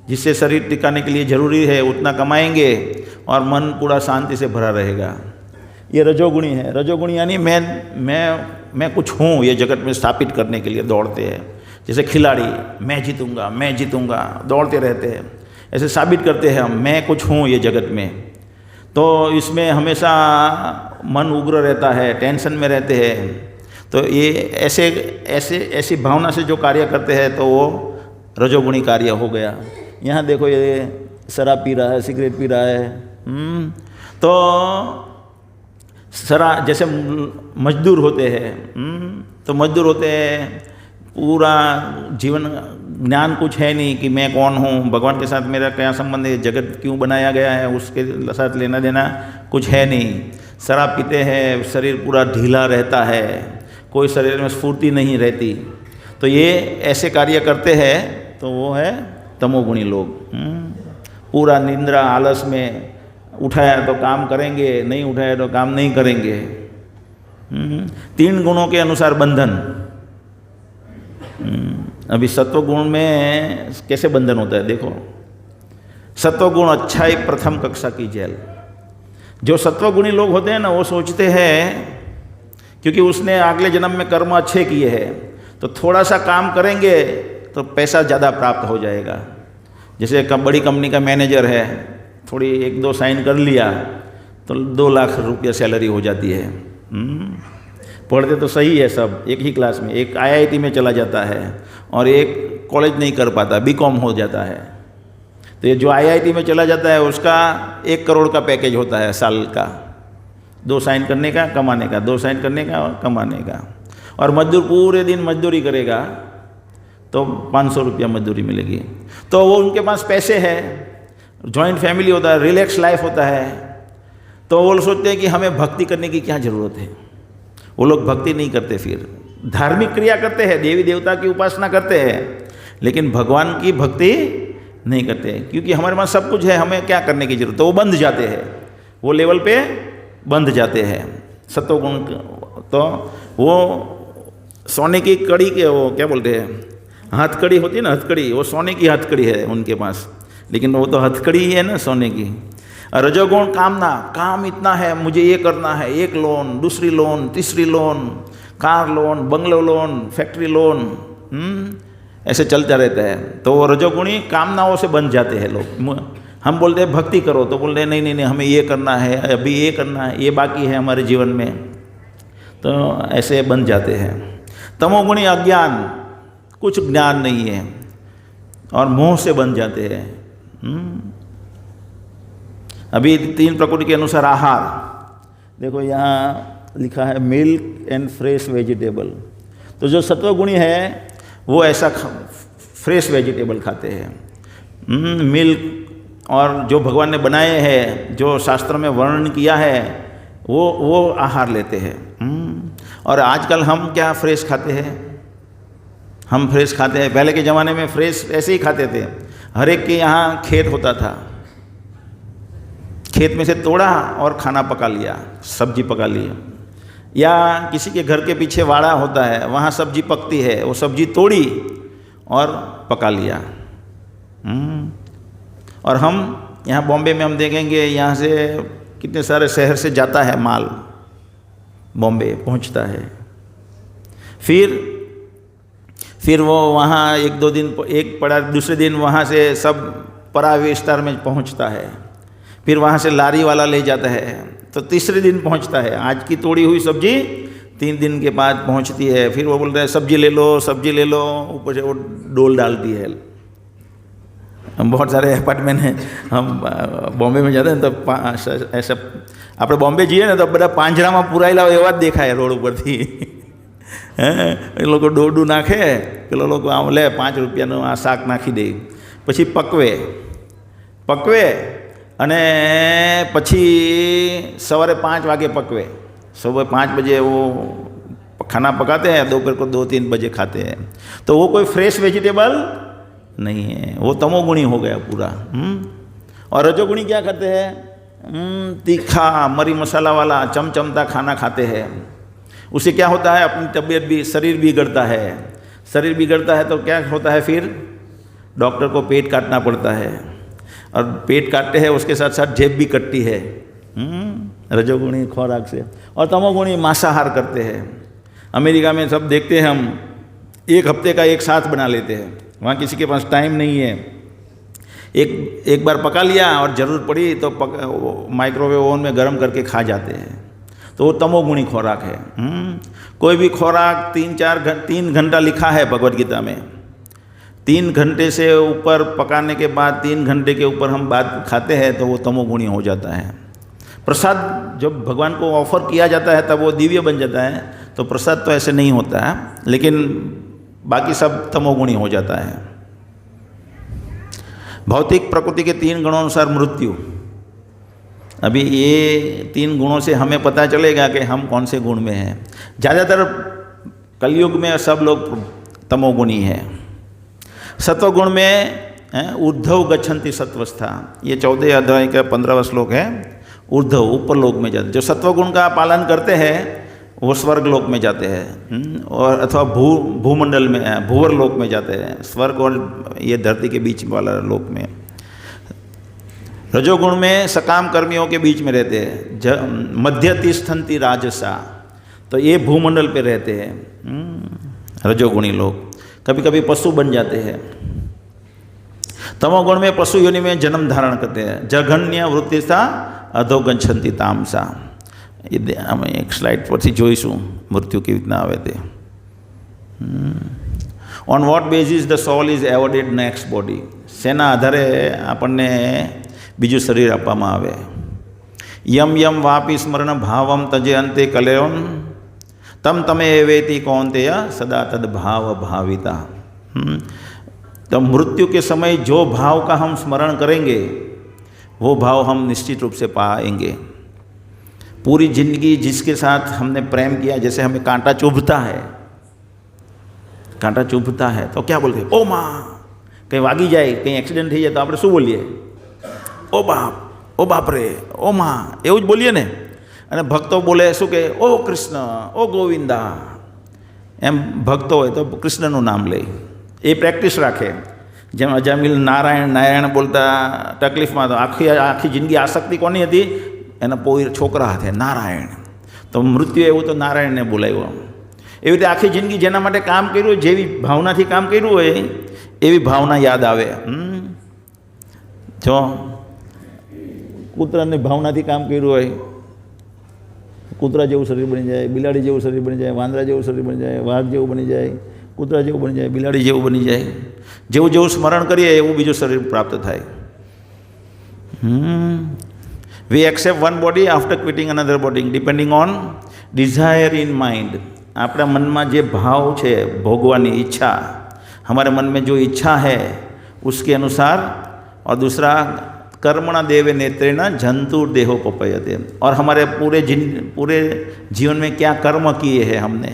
जिससे शरीर टिकाने के लिए जरूरी है उतना कमाएंगे, और मन पूरा शांति से भरा रहेगा। ये रजोगुणी है। रजोगुणी यानी मैं कुछ हूँ ये जगत में स्थापित करने के लिए दौड़ते हैं। जैसे खिलाड़ी, मैं जीतूंगा मैं जीतूंगा, दौड़ते रहते हैं, ऐसे साबित करते हैं हम, मैं कुछ हूँ ये जगत में। तो इसमें हमेशा मन उग्र रहता है, टेंशन में रहते हैं। तो ये ऐसी भावना से जो कार्य करते हैं तो वो रजोगुणी कार्य हो गया। यहाँ देखो ये शराब पी रहा है, सिगरेट पी रहा है। तो जैसे मजदूर होते हैं, तो मजदूर होते हैं, पूरा जीवन ज्ञान कुछ है नहीं कि मैं कौन हूँ, भगवान के साथ मेरा क्या संबंध है, जगत क्यों बनाया गया है उसके साथ लेना देना कुछ है नहीं। शराब पीते हैं, शरीर पूरा ढीला रहता है, कोई शरीर में स्फूर्ति नहीं रहती। तो ये ऐसे कार्य करते हैं तो वो है तमोगुणी लोग। पूरा निंद्रा आलस में, उठाया तो काम करेंगे, नहीं उठाया तो काम नहीं करेंगे। 3 गुणों के अनुसार बंधन। अभी सत्वगुण में कैसे बंधन होता है देखो। सत्वगुण अच्छाई प्रथम कक्षा की जेल। जो सत्वगुणी लोग होते हैं ना, वो सोचते हैं क्योंकि उसने अगले जन्म में कर्म अच्छे किए हैं तो थोड़ा सा काम करेंगे तो पैसा ज़्यादा प्राप्त हो जाएगा। जैसे बड़ी कंपनी का मैनेजर है, थोड़ी 1-2 साइन कर लिया तो 2 लाख रुपया सैलरी हो जाती है। पढ़ते तो सही है सब एक ही क्लास में, एक IIT में चला जाता है और एक कॉलेज नहीं कर पाता, BCom हो जाता है। तो ये जो IIT में चला जाता है उसका 1 करोड़ का पैकेज होता है साल का, 2 साइन करने का कमाने का, 2 साइन करने का कमाने का। और मजदूर पूरे दिन मजदूरी करेगा तो 500 रुपया मजदूरी मिलेगी। तो वो उनके पास पैसे है, जॉइंट फैमिली होता है, रिलैक्स लाइफ होता है, तो वो सोचते हैं कि हमें भक्ति करने की क्या ज़रूरत है। वो लोग भक्ति नहीं करते, फिर धार्मिक क्रिया करते हैं, देवी देवता की उपासना करते हैं, लेकिन भगवान की भक्ति नहीं करते, क्योंकि हमारे पास सब कुछ है, हमें क्या करने की जरूरत। तो वो बंध जाते हैं, वो लेवल पे बंध जाते हैं सत्वगुण। तो वो सोने की कड़ी के वो क्या बोलते हैं, हथकड़ी होती है ना, हथकड़ी, वो सोने की हथकड़ी है उनके पास, लेकिन वो तो हथकड़ी ही है ना सोने की। रजोगुण कामना, काम इतना है, मुझे ये करना है, एक लोन, दूसरी लोन, तीसरी loan, car loan, bungalow loan, factory loan, ऐसे चलता रहता है। तो वो रजोगुणी कामनाओं से बन जाते हैं लोग। हम बोलते हैं भक्ति करो तो बोलते हैं नहीं नहीं नहीं, हमें ये करना है, अभी ये करना है, ये बाकी है हमारे जीवन में, तो ऐसे बन जाते हैं। तमोगुणी अज्ञान, कुछ ज्ञान नहीं है और मोह से बन जाते हैं। अभी 3 प्रकृति के अनुसार आहार देखो, यहाँ लिखा है मिल्क एंड फ्रेश वेजिटेबल। तो जो सत्वगुणी है वो ऐसा फ्रेश वेजिटेबल खाते हैं, मिल्क, और जो भगवान ने बनाए हैं, जो शास्त्र में वर्णन किया है, वो आहार लेते हैं। और आजकल हम क्या फ्रेश खाते हैं, हम फ्रेश खाते हैं। पहले के ज़माने में फ्रेश ऐसे ही खाते थे। हर एक के यहाँ खेत होता था, खेत में से तोड़ा और खाना पका लिया, सब्जी पका ली। या किसी के घर के पीछे वाड़ा होता है, वहाँ सब्जी पकती है, वो सब्जी तोड़ी और पका लिया। और हम यहाँ बॉम्बे में हम देखेंगे, यहाँ से कितने सारे शहर से जाता है माल, बॉम्बे पहुँचता है, फिर वो वहाँ 1-2 दिन एक पड़ा, दूसरे दिन वहाँ से सब परा विस्तार में पहुँचता है, फिर वहाँ से लारी वाला ले जाता है, तो तीसरे दिन पहुँचता है। आज की तोड़ी हुई सब्जी 3 दिन के बाद पहुँचती है। फिर वो बोल रहे हैं सब्जी ले लो, सब्जी ले लो, ऊपर से वो डोल डालती है। हम बहुत सारे अपार्टमेंट हैं, हम बॉम्बे में जाते हैं तो ऐसा આપણે બોમ્બે જઈએ ને તો બધા પાંજરામાં પુરાયેલા હોય એવા જ દેખાય રોડ ઉપરથી। એ લોકો દોરડું નાખે, પેલો લોકો આમ લે 5 રૂપિયાનું આ શાક નાખી દે, પછી પકવે અને પછી સવારે 5 વાગે પકવે, सुबह 5 बजे वो खाना पकाते हैं, दोपहर को 2-3 बजे खाते हैं। तो वो कोई फ्रेश वेजिटेबल नहीं है, वो तमोगुणी हो गया पूरा। और रजोगुणी क्या करते हैं, तीखा मरी मसाला वाला चमचमता खाना खाते हैं। उससे क्या होता है, अपनी तबीयत भी, शरीर बिगड़ता है। शरीर बिगड़ता है तो क्या होता है, फिर डॉक्टर को पेट काटना पड़ता है, और पेट काटते हैं उसके साथ साथ जेब भी कटती है रजोगुणी खुराक से। और तमोगुणी मांसाहार करते हैं। अमेरिका में सब देखते हैं हम, 1 हफ्ते का एक साथ बना लेते हैं, वहाँ किसी के पास टाइम नहीं है। एक बार पका लिया और ज़रूरत पड़ी तो माइक्रोवेव ओवन में गर्म करके खा जाते हैं। तो वो तमोगुणी खुराक है। कोई भी खुराक 3 घंटा लिखा है भगवद गीता में, 3 घंटे से ऊपर पकाने के बाद 3 घंटे के ऊपर हम बात खाते हैं तो वो तमोगुणी हो जाता है। प्रसाद जब भगवान को ऑफर किया जाता है तब वो दिव्य बन जाता है। तो प्रसाद तो ऐसे नहीं होता है, लेकिन बाकी सब तमोगुणी हो जाता है। भौतिक प्रकृति के 3 गुणों अनुसार मृत्यु। अभी ये 3 गुणों से हमें पता चलेगा कि हम कौन से गुण में हैं। ज़्यादातर कलयुग में सब लोग तमोगुणी हैं। सत्वगुण में ऊर्ध्व गच्छन्ति सत्वस्था, ये 14 अध्याय का 15वां श्लोक है। ऊर्ध्व, ऊपर लोक में जाते, जो सत्वगुण का पालन करते हैं वो स्वर्ग लोक में जाते हैं, और अथवा भूमंडल में, भूवर लोक में जाते हैं, स्वर्ग और ये धरती के बीच वाला लोक में। रजोगुण में सकाम कर्मियों के बीच में रहते हैं। मध्य तिष्ठन्ति राजसा, तो ये भूमंडल पे रहते हैं रजोगुणी लोग। कभी कभी पशु बन जाते हैं। तमोगुण में पशु योनि में जन्म धारण करते हैं। जघन्य वृत्तिस्था अधोगच्छन्ति तामसा। ये हम एक स्लाइड पर જોઈશું મૃત્યુ કેવી રીતના આવે તે। On vote basis the solve is એવોર્ડેડ next body, શેના આધારે આપણને બીજું શરીર આપવામાં આવે। યમ યમ વાપી સ્મરણ ભાવમ તજે અંતે કલેઓન તમ તમે એવેતી કૌંतेय सदा तद भाव भाविता। तो मृत्यु के समय जो भाव का हम स्मरण करेंगे वो भाव हम निश्चित रूप से पाएंगे। पूरी जिंदगी जिसके साथ हमने प्रेम किया, जैसे हमें कांटा चुभता है, कांटा चुभता है तो क्या बोलते हैं, ओ माँ, कहीं वागी जाए, कहीं एक्सीडेंट થઈ જાય તો આપણે શું બોલીએ, ओ बाप रे, ओ माँ, એવું જ બોલીએ ને। અને ભક્તો બોલે શું કે, ओ कृष्ण, ओ गोविंदा, એમ ભક્તો હોય તો કૃષ્ણનું નામ લે, એ પ્રેક્ટિસ રાખે. જેમ અજામિલ નારાયણ નારાયણ બોલતા તકલીફમાં તો આખી જિંદગી આસક્તિ કોની હતી? એના છોકરા હાથે નારાયણ, તો મૃત્યુ એવું તો નારાયણને બોલાવ્યો. એવી રીતે આખી જિંદગી જેના માટે કામ કર્યું, જેવી ભાવનાથી કામ કર્યું હોય એવી ભાવના યાદ આવે. જો કૂતરાની ભાવનાથી કામ કર્યું હોય, કૂતરા જેવું શરીર બની જાય, બિલાડી જેવું શરીર બની જાય, વાંદરા જેવું શરીર બની જાય, વાઘ જેવું બની જાય, કૂતરા જેવું બની જાય, બિલાડી જેવું બની જાય. જેવું જેવું સ્મરણ કરીએ એવું બીજું શરીર પ્રાપ્ત થાય. We accept one body after quitting another body depending on desire in mind. अपना मन में जो भाव है भोगवानी इच्छा, हमारे मन में जो इच्छा है उसके अनुसार, और दूसरा कर्मणा देवे नेत्रेण जंतुर्देहो पपयते, और हमारे पूरे जीवन में क्या कर्म किए हैं हमने.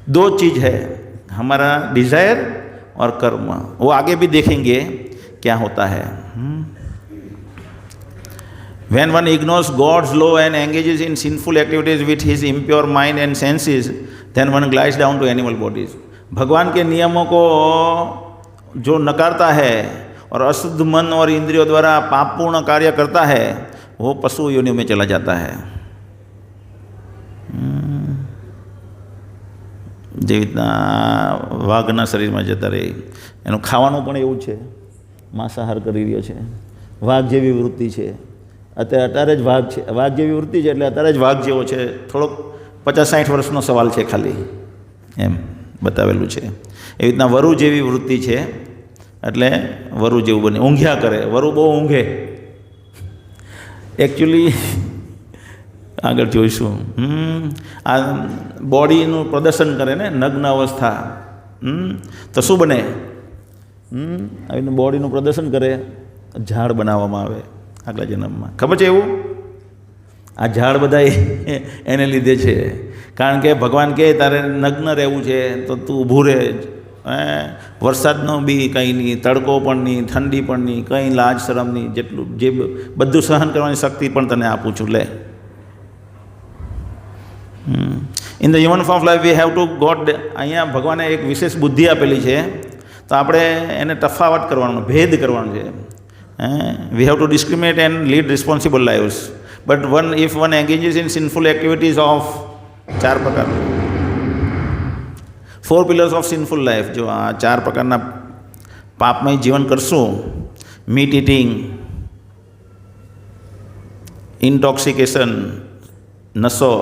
दो चीज़ है, हमारा डिज़ायर और कर्म. वो आगे भी देखेंगे क्या होता है. When one ignores God's law and engages in sinful activities with his impure mind and senses, then one glides down to animal bodies. भगवान के नियमों को जो नकारता है और अशुद्ध मन और इंद्रियों द्वारा पापपूर्ण कार्य करता है, वो पशु योनि में चला जाता है. જેવી રીતના વાઘના શરીરમાં જતા રહે, એનું ખાવાનું પણ એવું છે, માંસાહાર કરી રહ્યો છે. વાઘ જેવી વૃત્તિ છે, અત્યારે જ વાઘ છે, વાઘ જેવી વૃત્તિ છે એટલે અત્યારે જ વાઘ જેવો છે. થોડોક 50-60 વર્ષનો સવાલ છે ખાલી, એમ બતાવેલું છે. એવી રીતના વરુ જેવી વૃત્તિ છે એટલે વરુ જેવું બને, ઊંઘ્યા કરે. વરુ બહુ ઊંઘે એકચ્યુઅલી, આગળ જોઈશું. આ બોડીનું પ્રદર્શન કરે ને નગ્ન અવસ્થા, તો શું બને? આવીને બોડીનું પ્રદર્શન કરે, ઝાડ બનાવવામાં આવે આગલા જન્મમાં. ખબર છે એવું? આ ઝાડ બધા એને લીધે છે, કારણ કે ભગવાન કહે તારે નગ્ન રહેવું છે તો તું ઊભું રહે. વરસાદનો બી કંઈ નહીં, તડકો પણ નહીં, ઠંડી પણ નહીં, કંઈ લાજ શરમ નહીં, જેટલું જે બધું સહન કરવાની શક્તિ પણ તને આપું છું, લે. In the human form of life we have to got. અહીંયા ભગવાને એક વિશેષ બુદ્ધિ આપેલી છે, તો આપણે એને તફાવત કરવાનો, ભેદ કરવાનો છે. We have to discriminate and lead responsible lives. But if one engages in sinful activities of 4 પ્રકાર, 4 pillars ઓફ સિન્ફુલ લાઈફ. જો આ 4 પ્રકારના પાપમય જીવન કરશું, મીટ ઇટિંગ, ઇન્ટોક્સિકેશન, નશો,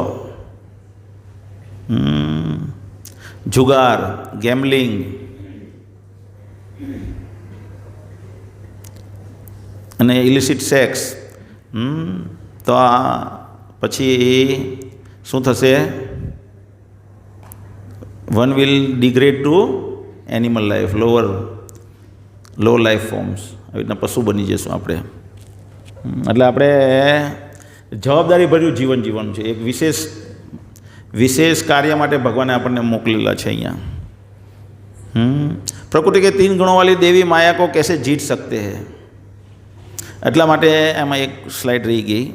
જુગાર, ગેમ્બલિંગ, અને ઇલિસિટ સેક્સ, તો આ પછી શું થશે? One will degrade to animal life, low life forms. આવી રીતના પશુ બની જશું આપણે. એટલે આપણે જવાબદારીભર્યું જીવન જીવવાનું છે. એક વિશેષ કાર્ય માટે ભગવાને આપણને મોકલેલા છે અહીંયા. પ્રકૃતિ કે 3 गुणों वाली देवी माया को कैसे जीत सकते हैं, એટલા માટે એમાં એક સ્લાઇડ રહી ગઈ.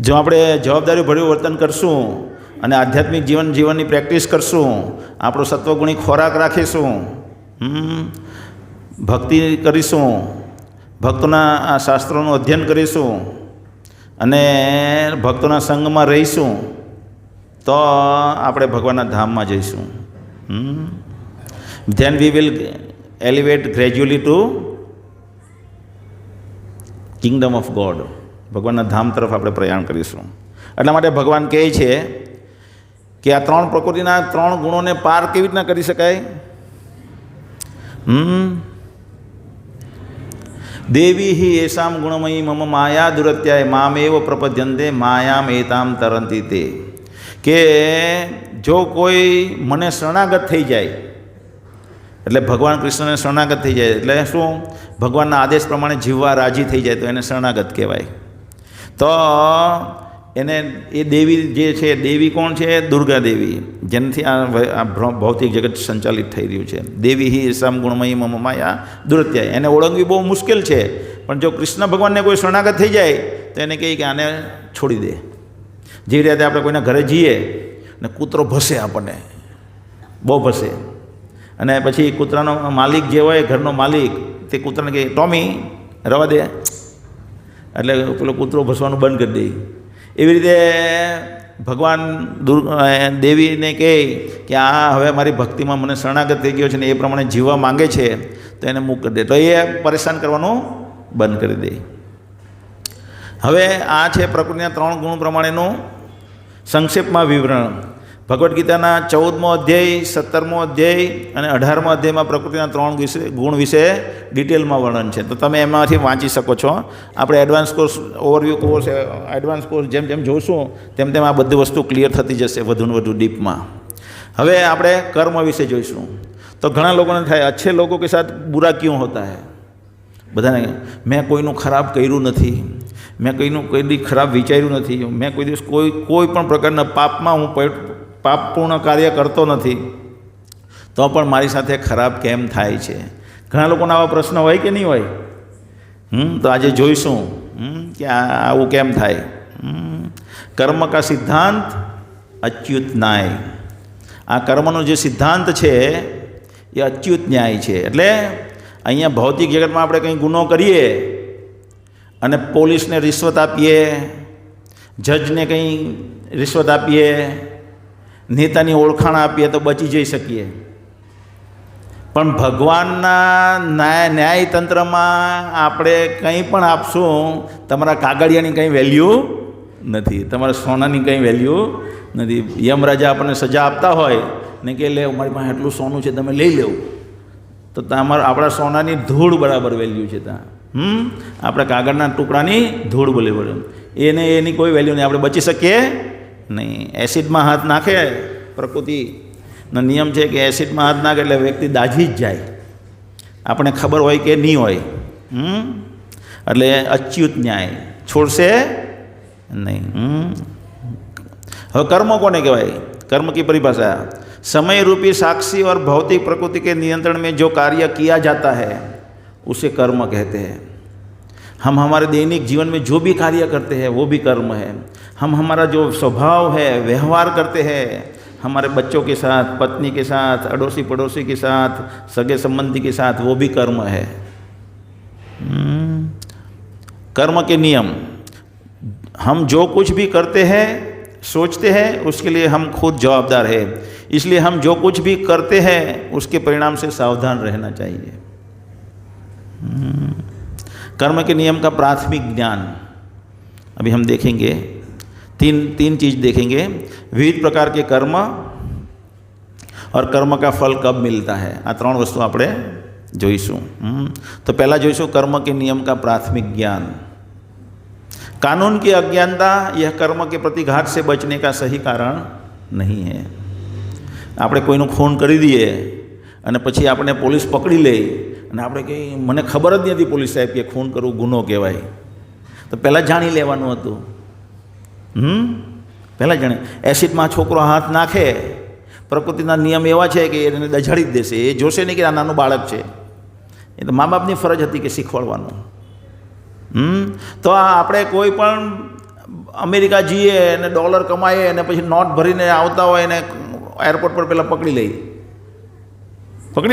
જો આપણે જવાબદારીભર્યું વર્તન કરશું અને આધ્યાત્મિક જીવનની પ્રેક્ટિસ કરશું, આપણો સત્વગુણી ખોરાક રાખીશું, ભક્તિ કરીશું, ભક્તોના આ શાસ્ત્રોનું અધ્યયન કરીશું અને ભક્તોના સંગમાં રહીશું, તો આપણે ભગવાનના ધામમાં જઈશું. Then we will elevate gradually to kingdom of God. ભગવાનના ધામ તરફ આપણે પ્રયાણ કરીશું. એટલા માટે ભગવાન કહે છે કે આ 3 પ્રકૃતિના 3 ગુણોને પાર કેવી રીતના કરી શકાય? દેવી હિ એસામ ગુણમયી મમ માયા દુરત્યાય મામેવ પ્રપદ્યંતે માયામ એતામ તરંતી તે. કે જો કોઈ મને શરણાગત થઈ જાય, એટલે ભગવાન કૃષ્ણને શરણાગત થઈ જાય, એટલે શું? ભગવાનના આદેશ પ્રમાણે જીવવા રાજી થઈ જાય તો એને શરણાગત કહેવાય. તો એને એ દેવી જે છે, દેવી કોણ છે? દુર્ગા દેવી, જેનાથી આ ભૌતિક જગત સંચાલિત થઈ રહ્યું છે. દેવી હિ સમ ગુણમયી મમ માયા દુરત્યાય. એને ઓળંગવી બહુ મુશ્કેલ છે, પણ જો કૃષ્ણ ભગવાનને કોઈ શરણાગત થઈ જાય તો એને કહે કે આને છોડી દે. જેવી રીતે આપણે કોઈના ઘરે જઈએ ને કૂતરો ભસે, આપણને બહુ ભસે, અને પછી કૂતરાનો માલિક જે હોય, ઘરનો માલિક, તે કૂતરાને કહે ટોમી રવા દે, એટલે પેલો કૂતરો ભસવાનું બંધ કરી દે. એવી રીતે ભગવાન દેવીને કહે કે આ હવે મારી ભક્તિમાં મને શરણાગત થઈ ગયો છે ને એ પ્રમાણે જીવવા માંગે છે, તો એને મુક્ત કરી દે. તો એ પરેશાન કરવાનું બંધ કરી દે. હવે આ છે પ્રકૃતિના 3 ગુણ પ્રમાણેનું સંક્ષેપમાં વિવરણ. ભગવદ્ ગીતાના 14મો અધ્યાય, 17મો અધ્યાય અને 18મા અધ્યાયમાં પ્રકૃતિના 3 ગુણ વિશે ડિટેલમાં વર્ણન છે. તો તમે એમાંથી વાંચી શકો છો. આપણે advance course, overview course, advance course જેમ જેમ જોઈશું તેમ તેમ આ બધી વસ્તુ ક્લિયર થતી જશે વધુને વધુ ડીપમાં. હવે આપણે કર્મ વિશે જોઈશું. તો ઘણા લોકોને થાય, અચ્છે લોકો કે સાથ બુરા ક્यों હોતા હૈ? બધાને, મેં કોઈનું ખરાબ કર્યું નથી, મેં કોઈ દી ખરાબ વિચાર્યું નથી, મેં કોઈ દિવસ કોઈ પણ પ્રકારના પાપમાં હું પાપપૂર્ણ કાર્ય કરતો નથી, તો પણ મારી સાથે ખરાબ કેમ થાય છે? ઘણા લોકોના આવા પ્રશ્ન હોય કે નહીં હોય? તો આજે જોઈશું કે આવું કેમ થાય. કર્મ કા સિદ્ધાંત અચ્યુત ન્યાય. આ કર્મનો જે સિદ્ધાંત છે એ અચ્યુત ન્યાય છે. એટલે અહીંયા ભૌતિક જગતમાં આપણે કંઈ ગુનો કરીએ અને પોલીસને રિશ્વત આપીએ, જજને કંઈ રિશ્વત આપીએ, નેતાની ઓળખાણ આપીએ તો બચી જઈ શકીએ. પણ ભગવાનના ન્યાયતંત્રમાં આપણે કંઈ પણ આપશું, તમારા કાગળિયાની કંઈ વેલ્યુ નથી, તમારા સોનાની કંઈ વેલ્યુ નથી. યમરાજા આપણને સજા આપતા હોય ને કે લે મારી પાસે એટલું સોનું છે, તમે લઈ લેવું, તો આપણા સોનાની ધૂળ બરાબર વેલ્યુ છે. ત્યાં આપણે કાગળના ટુકડાની ધૂળ બોલે બોલે એની કોઈ વેલ્યુ નહીં. આપણે બચી શકીએ નહીં. એસિડમાં હાથ નાખે, પ્રકૃતિનો નિયમ છે કે એસિડમાં હાથ નાખે એટલે વ્યક્તિ દાઝી જ જાય, આપણે ખબર હોય કે નહીં હોય. એટલે અચ્યુત ન્યાય, છોડશે નહીં. હવે કર્મ કોને કહેવાય? कर्म की परिभाषा, समय रूपी साक्षी और भौतिक प्रकृति के नियंत्रण में जो कार्य किया जाता है उसे कर्म कहते हैं. हम हमारे दैनिक जीवन में जो भी कार्य करते हैं वो भी कर्म है. हम हमारा जो स्वभाव है, व्यवहार करते हैं हमारे बच्चों के साथ, पत्नी के साथ, अड़ोसी पड़ोसी के साथ, सगे संबंधी के साथ, वो भी कर्म है. कर्म के नियम, हम जो कुछ भी करते हैं, सोचते हैं, उसके लिए हम खुद जवाबदार है. इसलिए हम जो कुछ भी करते हैं उसके परिणाम से सावधान रहना चाहिए. कर्म के नियम का प्राथमिक ज्ञान अभी हम देखेंगे. तीन चीज़ देखेंगे. विविध प्रकार के कर्म और कर्म का फल कब मिलता है. आ 3 वस्तु આપણે જોઈશું. तो पहला જોઈશું कर्म के नियम का प्राथमिक ज्ञान. कानून की अज्ञानता यह कर्म के प्रतिघात से बचने का सही कारण नहीं है. આપણે કોઈનું ખૂન કરી દઈએ અને પછી આપણે પોલીસ પકડી લે અને આપણે કંઈ મને ખબર જ નથી પોલીસ સાહેબ કે ખૂન કરવું ગુનો કહેવાય, તો પહેલાં જાણી લેવાનું હતું. પહેલાં જાણે. એસિડમાં છોકરો હાથ નાખે, પ્રકૃતિના નિયમ એવા છે કે એને દજાડી જ દેશે. એ જોશે નહીં કે આ નાનું બાળક છે. એ તો મા બાપની ફરજ હતી કે શીખવાડવાનું. તો આપણે કોઈ પણ અમેરિકા જઈએ અને ડોલર કમાઈએ અને પછી નોટ ભરીને આવતા હોય અને એરપોર્ટ પર પહેલાં પકડી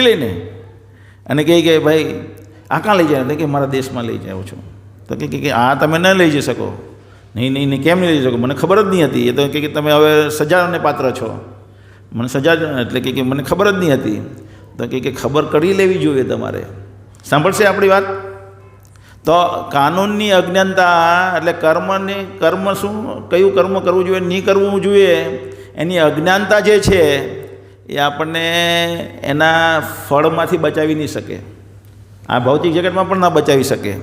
લઈને અને કહે કે ભાઈ આ કાં લઈ જાય? કે મારા દેશમાં લઈ જાઉં છું. તો કે આ તમે ન લઈ જઈ શકો. નહીં કેમ નહીં લઈ જઈ શકો? મને ખબર જ નહીં હતી. એ તો કે તમે હવે સજાને પાત્ર છો. મને સજા એટલે કે મને ખબર જ નહીં હતી. તો કે ખબર કરી લેવી જોઈએ તમારે. સાંભળશે આપણી વાત? તો કાનૂનની અજ્ઞાનતા એટલે કર્મ શું, કયું કર્મ કરવું જોઈએ, નહીં કરવું જોઈએ, એની અજ્ઞાનતા જે છે એ આપણને એના ફળમાંથી બચાવી નહીં શકે. આ ભૌતિક જગતમાં પણ ના બચાવી શકે,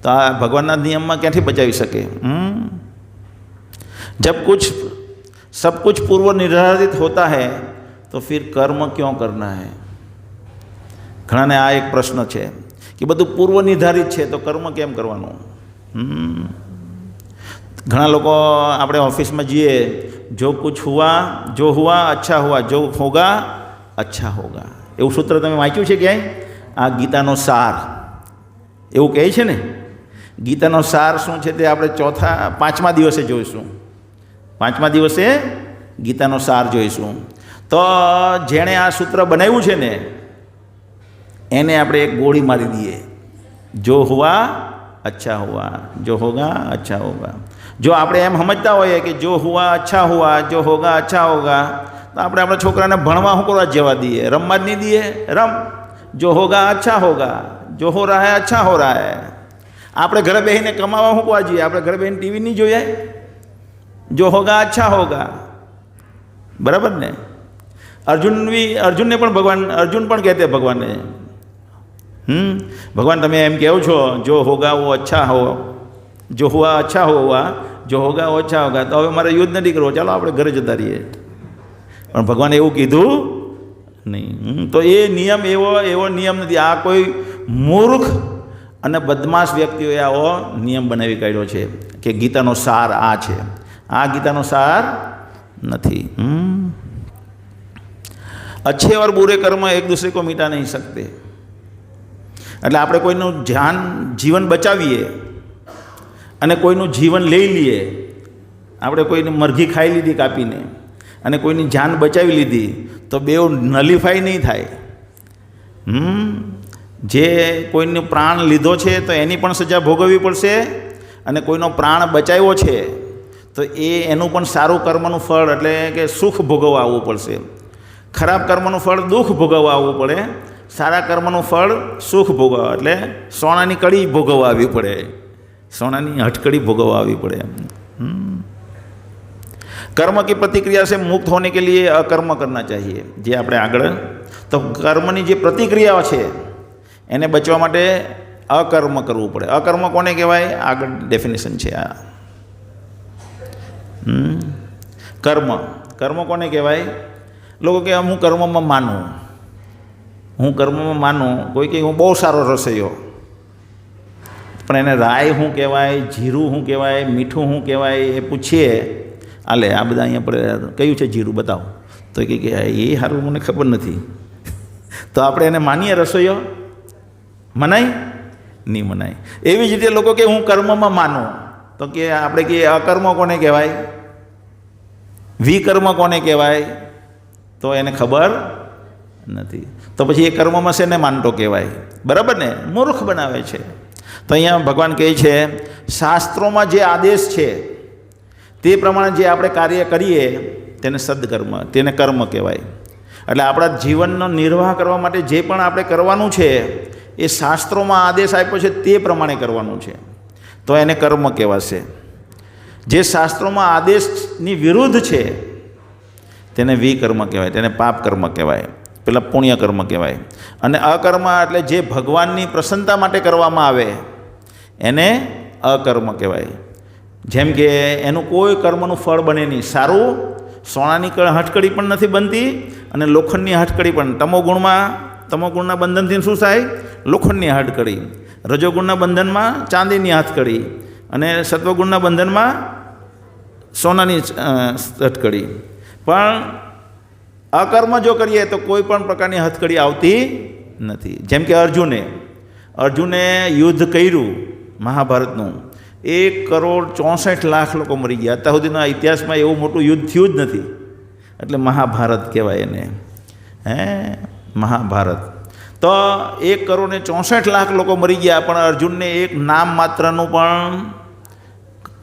તો આ ભગવાનના નિયમમાં ક્યાંથી બચાવી શકે? जब सब कुछ पूर्व निर्धारित होता है तो फिर कर्म क्यों करना है. ઘણાને આ એક પ્રશ્ન છે કે બધું પૂર્વ નિર્ધારિત છે તો કર્મ કેમ કરવાનું? ઘણા લોકો આપણે ઓફિસમાં જઈએ, જો કુછ હુઆ જો હુઆ અચ્છા હુઆ, જો હોગા અચ્છા હોગા, એવું સૂત્ર તમે વાંચ્યું છે ક્યાંય? આ ગીતાનો સાર એવું કહે છે ને. ગીતાનો સાર શું છે તે આપણે પાંચમા દિવસે જોઈશું. પાંચમા દિવસે ગીતાનો સાર જોઈશું. તો જેણે આ સૂત્ર બનાવ્યું છે ને એને આપણે એક ગોળી મારી દઈએ. જો હુઆ અચ્છા હુઆ, જો હોગા અચ્છા હોગા. જો આપણે એમ સમજતા હોઈએ કે જો હુઆ અચ્છા હુઆ, જો હોગા અચ્છા હોગા, તો આપણે આપણા છોકરાને ભણવા શું કરવા જવા દઈએ? રમવા જ નહીં દઈએ. રમ. જો હોગા અચ્છા હોગા, જો હો રહા હૈ અચ્છા હો રહા હૈ. આપણે ઘરે બેસીને કમાવા શું કરવા જઈએ? આપણે ઘરે બેસીને ટીવી નહીં જોઈએ? જો હોગા અચ્છા હોગા, બરાબર ને? અર્જુનને પણ ભગવાન, અર્જુન પણ કહેતે ભગવાનને, ભગવાન તમે એમ કહો છો જો હોગા વો અચ્છા હો, જો હુઆ અચ્છા હોવા, જો હોગા વો અચ્છા હોગા, તો હવે મારે યુદ્ધ નથી કરવો, ચાલો આપણે ઘરે જતા રહીએ. પણ ભગવાને એવું કીધું નહીં. તો એ નિયમ એવો નિયમ નથી. આ કોઈ મૂર્ખ અને બદમાશ વ્યક્તિઓએ આવો નિયમ બનાવી કાઢ્યો છે કે ગીતાનો સાર આ છે. આ ગીતાનો સાર નથી. अच्छे और बुरे कर्म एक दूसरे को मिटा नहीं सकते. એટલે આપણે કોઈનું જીવન બચાવીએ અને કોઈનું જીવન લઈ લઈએ, આપણે કોઈની મરઘી ખાઈ લીધી કાપીને અને કોઈની જાન બચાવી લીધી, તો બેઉ નલિફાઈ નહીં થાય. જે કોઈનો પ્રાણ લીધો છે તો એની પણ સજા ભોગવવી પડશે, અને કોઈનો પ્રાણ બચાવ્યો છે તો એનું પણ સારું કર્મનું ફળ એટલે કે સુખ ભોગવવા આવવું પડશે. ખરાબ કર્મનું ફળ દુઃખ ભોગવવા આવવું પડે, સારા કર્મનું ફળ સુખ ભોગવવા એટલે સોનાની કડી ભોગવવા આવવી પડે, સોનાની હટકડી ભોગવવા આવવી પડે. कर्म की प्रतिक्रिया से मुक्त होने के लिए अकर्म करना चाहिए. जे આપણે આગળ તો કર્મની જે પ્રતિક્રિયાઓ છે એને બચવા માટે અકર્મ કરવું પડે. અકર્મ કોને કહેવાય? આગળ ડેફિનેશન છે આ. કર્મ કોને કહેવાય? લોકો કે હું કર્મમાં માનું, હું કર્મમાં માનું. કોઈ કે હું બહુ સારો રસોઈયો, પણ એને રાઈ શું કહેવાય, જીરું શું કહેવાય, મીઠું શું કહેવાય એ પૂછીએ, આલે આ બધા અહીંયા પડે કયું છે જીરું બતાવો, તો કે એ સારું મને ખબર નથી. તો આપણે એને માનીએ રસોઈયો? મનાય નહીં મનાય. એવી જ રીતે લોકો કે હું કર્મમાં માનું, તો કે આપણે કે અકર્મ કોને કહેવાય, વિકર્મ કોને કહેવાય, તો એને ખબર નથી. તો પછી એ કર્મમાં શેને માનતો કહેવાય? બરાબર ને? મૂર્ખ બનાવે છે. તો અહીંયા ભગવાન કહે છે શાસ્ત્રોમાં જે આદેશ છે તે પ્રમાણે જે આપણે કાર્ય કરીએ તેને સદકર્મ, તેને કર્મ કહેવાય. એટલે આપણા જીવનનો નિર્વાહ કરવા માટે જે પણ આપણે કરવાનું છે એ શાસ્ત્રોમાં આદેશ આપ્યો છે તે પ્રમાણે કરવાનું છે, તો એને કર્મ કહેવાશે. જે શાસ્ત્રોમાં આદેશની વિરુદ્ધ છે તેને વિકર્મ કહેવાય, તેને પાપ કર્મ કહેવાય, પેલા પુણ્ય કર્મ કહેવાય. અને અકર્મ એટલે જે ભગવાનની પ્રસન્નતા માટે કરવામાં આવે એને અકર્મ કહેવાય. જેમ કે એનું કોઈ કર્મનું ફળ બને નહીં. સારું, સોનાની હટકડી પણ નથી બનતી અને લોખંડની હટકડી પણ. તમોગુણના બંધનથી શું થાય? લોખંડની હટકડી. રજોગુણના બંધનમાં ચાંદીની હથકડી અને સત્વગુણના બંધનમાં સોનાની હથકડી. પણ અકર્મ જો કરીએ તો કોઈ પણ પ્રકારની હથકડી આવતી નથી. જેમ કે અર્જુને યુદ્ધ કર્યું મહાભારતનું, 1,64,00,000 લોકો મરી ગયા. અત્યાર સુધીના ઇતિહાસમાં એવું મોટું યુદ્ધ થયું જ નથી, એટલે મહાભારત કહેવાય એને. મહાભારત. તો 1,64,00,000 લોકો મરી ગયા, પણ અર્જુનને એક નામ માત્રનું પણ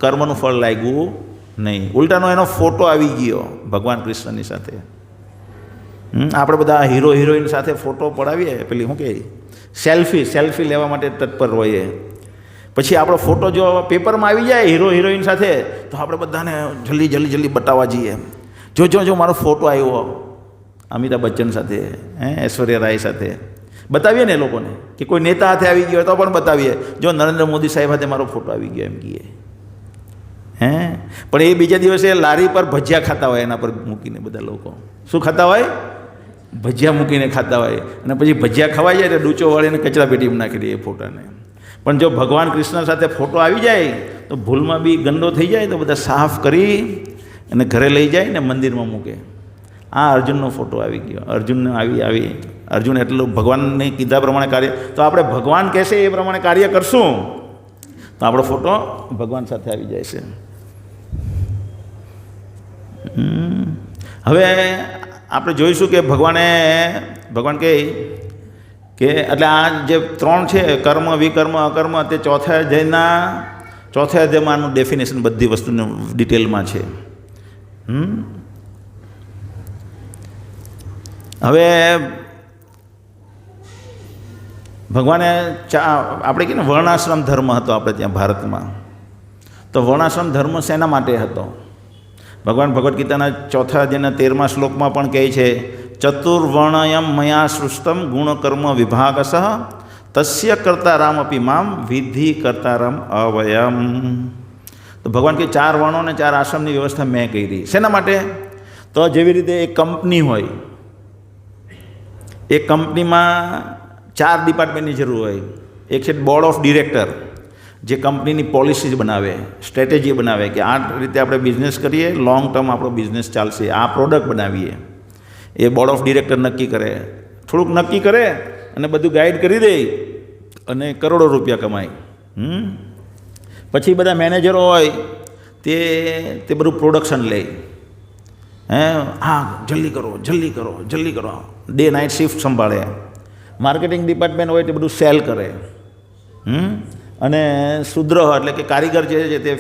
કર્મનું ફળ લાગ્યું નહીં. ઉલટાનો એનો ફોટો આવી ગયો ભગવાન કૃષ્ણની સાથે. આપણે બધા હીરો હિરોઈન સાથે ફોટો પડાવીએ, પેલી શું કહે સેલ્ફી લેવા માટે તત્પર હોઈએ. પછી આપણો ફોટો જો પેપરમાં આવી જાય હીરો હિરોઈન સાથે, તો આપણે બધાને જલ્દી બતાવવા જઈએ, જો મારો ફોટો આવ્યો અમિતાભ બચ્ચન સાથે, ઐશ્વર્યા રાય સાથે. બતાવીએ ને એ લોકોને, કે કોઈ નેતા હાથે આવી ગયો તો પણ બતાવીએ, જો નરેન્દ્ર મોદી સાહેબ હાથે મારો ફોટો આવી ગયો એમ કહીએ. પણ એ બીજા દિવસે લારી પર ભજીયા ખાતા હોય, એના પર મૂકીને બધા લોકો શું ખાતા હોય? ભજીયા મૂકીને ખાતા હોય. અને પછી ભજીયા ખવાઈ જાય તો ડૂચો વાળીને કચરા પેટીમાં નાખી દે એ ફોટાને. પણ જો ભગવાન કૃષ્ણ સાથે ફોટો આવી જાય તો ભૂલમાં બી ગંદો થઈ જાય તો બધા સાફ કરી અને ઘરે લઈ જાય ને મંદિરમાં મૂકે. આ અર્જુનનો ફોટો આવી ગયો. અર્જુનને અર્જુન એટલું ભગવાનને કીધા પ્રમાણે કાર્ય, તો આપણે ભગવાન કહેશે એ પ્રમાણે કાર્ય કરશું તો આપણો ફોટો ભગવાન સાથે આવી જાય છે. હવે આપણે જોઈશું કે ભગવાન કહે કે એટલે આ જે 3 છે કર્મ, વિકર્મ, અકર્મ, તે ચોથા અધ્યાયમાં આનું ડેફિનેશન બધી વસ્તુનું ડિટેલમાં છે. હવે ભગવાને આપણે કહીએ ને વર્ણાશ્રમ ધર્મ હતો આપણે ત્યાં ભારતમાં, તો વર્ણાશ્રમ ધર્મ શેના માટે હતો? ભગવાન ભગવદ્ ગીતાના 4થા અધ્યાયના 13મા શ્લોકમાં પણ કહે છે, ચતુર્વર્ણયમ મયા સૃષ્ટમ ગુણકર્મ વિભાગશ તસ્ય કર્તારામ અપી મામ વિધિ કર્તારામ અવયમ. તો ભગવાન કે 4 વર્ણો અને 4 આશ્રમની વ્યવસ્થા મેં કરી. શેના માટે? તો જેવી રીતે એક કંપની હોય, એક કંપનીમાં 4 ડિપાર્ટમેન્ટની જરૂર હોય. એક છે બોર્ડ ઓફ ડિરેક્ટર, જે કંપનીની પોલિસી બનાવે, સ્ટ્રેટેજી બનાવે કે આ રીતે આપણે બિઝનેસ કરીએ, લોંગ ટર્મ આપણો બિઝનેસ ચાલશે, આ પ્રોડક્ટ બનાવીએ. એ બોર્ડ ઓફ ડિરેક્ટર નક્કી કરે, થોડુંક નક્કી કરે અને બધું ગાઈડ કરી દે અને કરોડો રૂપિયા કમાય. પછી બધા મેનેજરો હોય તે બધું પ્રોડક્શન લે. હા જલ્દી કરો, ડે નાઇટ શિફ્ટ સંભાળે. માર્કેટિંગ ડિપાર્ટમેન્ટ હોય તે બધું સેલ કરે. અને શુદ્ર એટલે કે કારીગર જે છે તે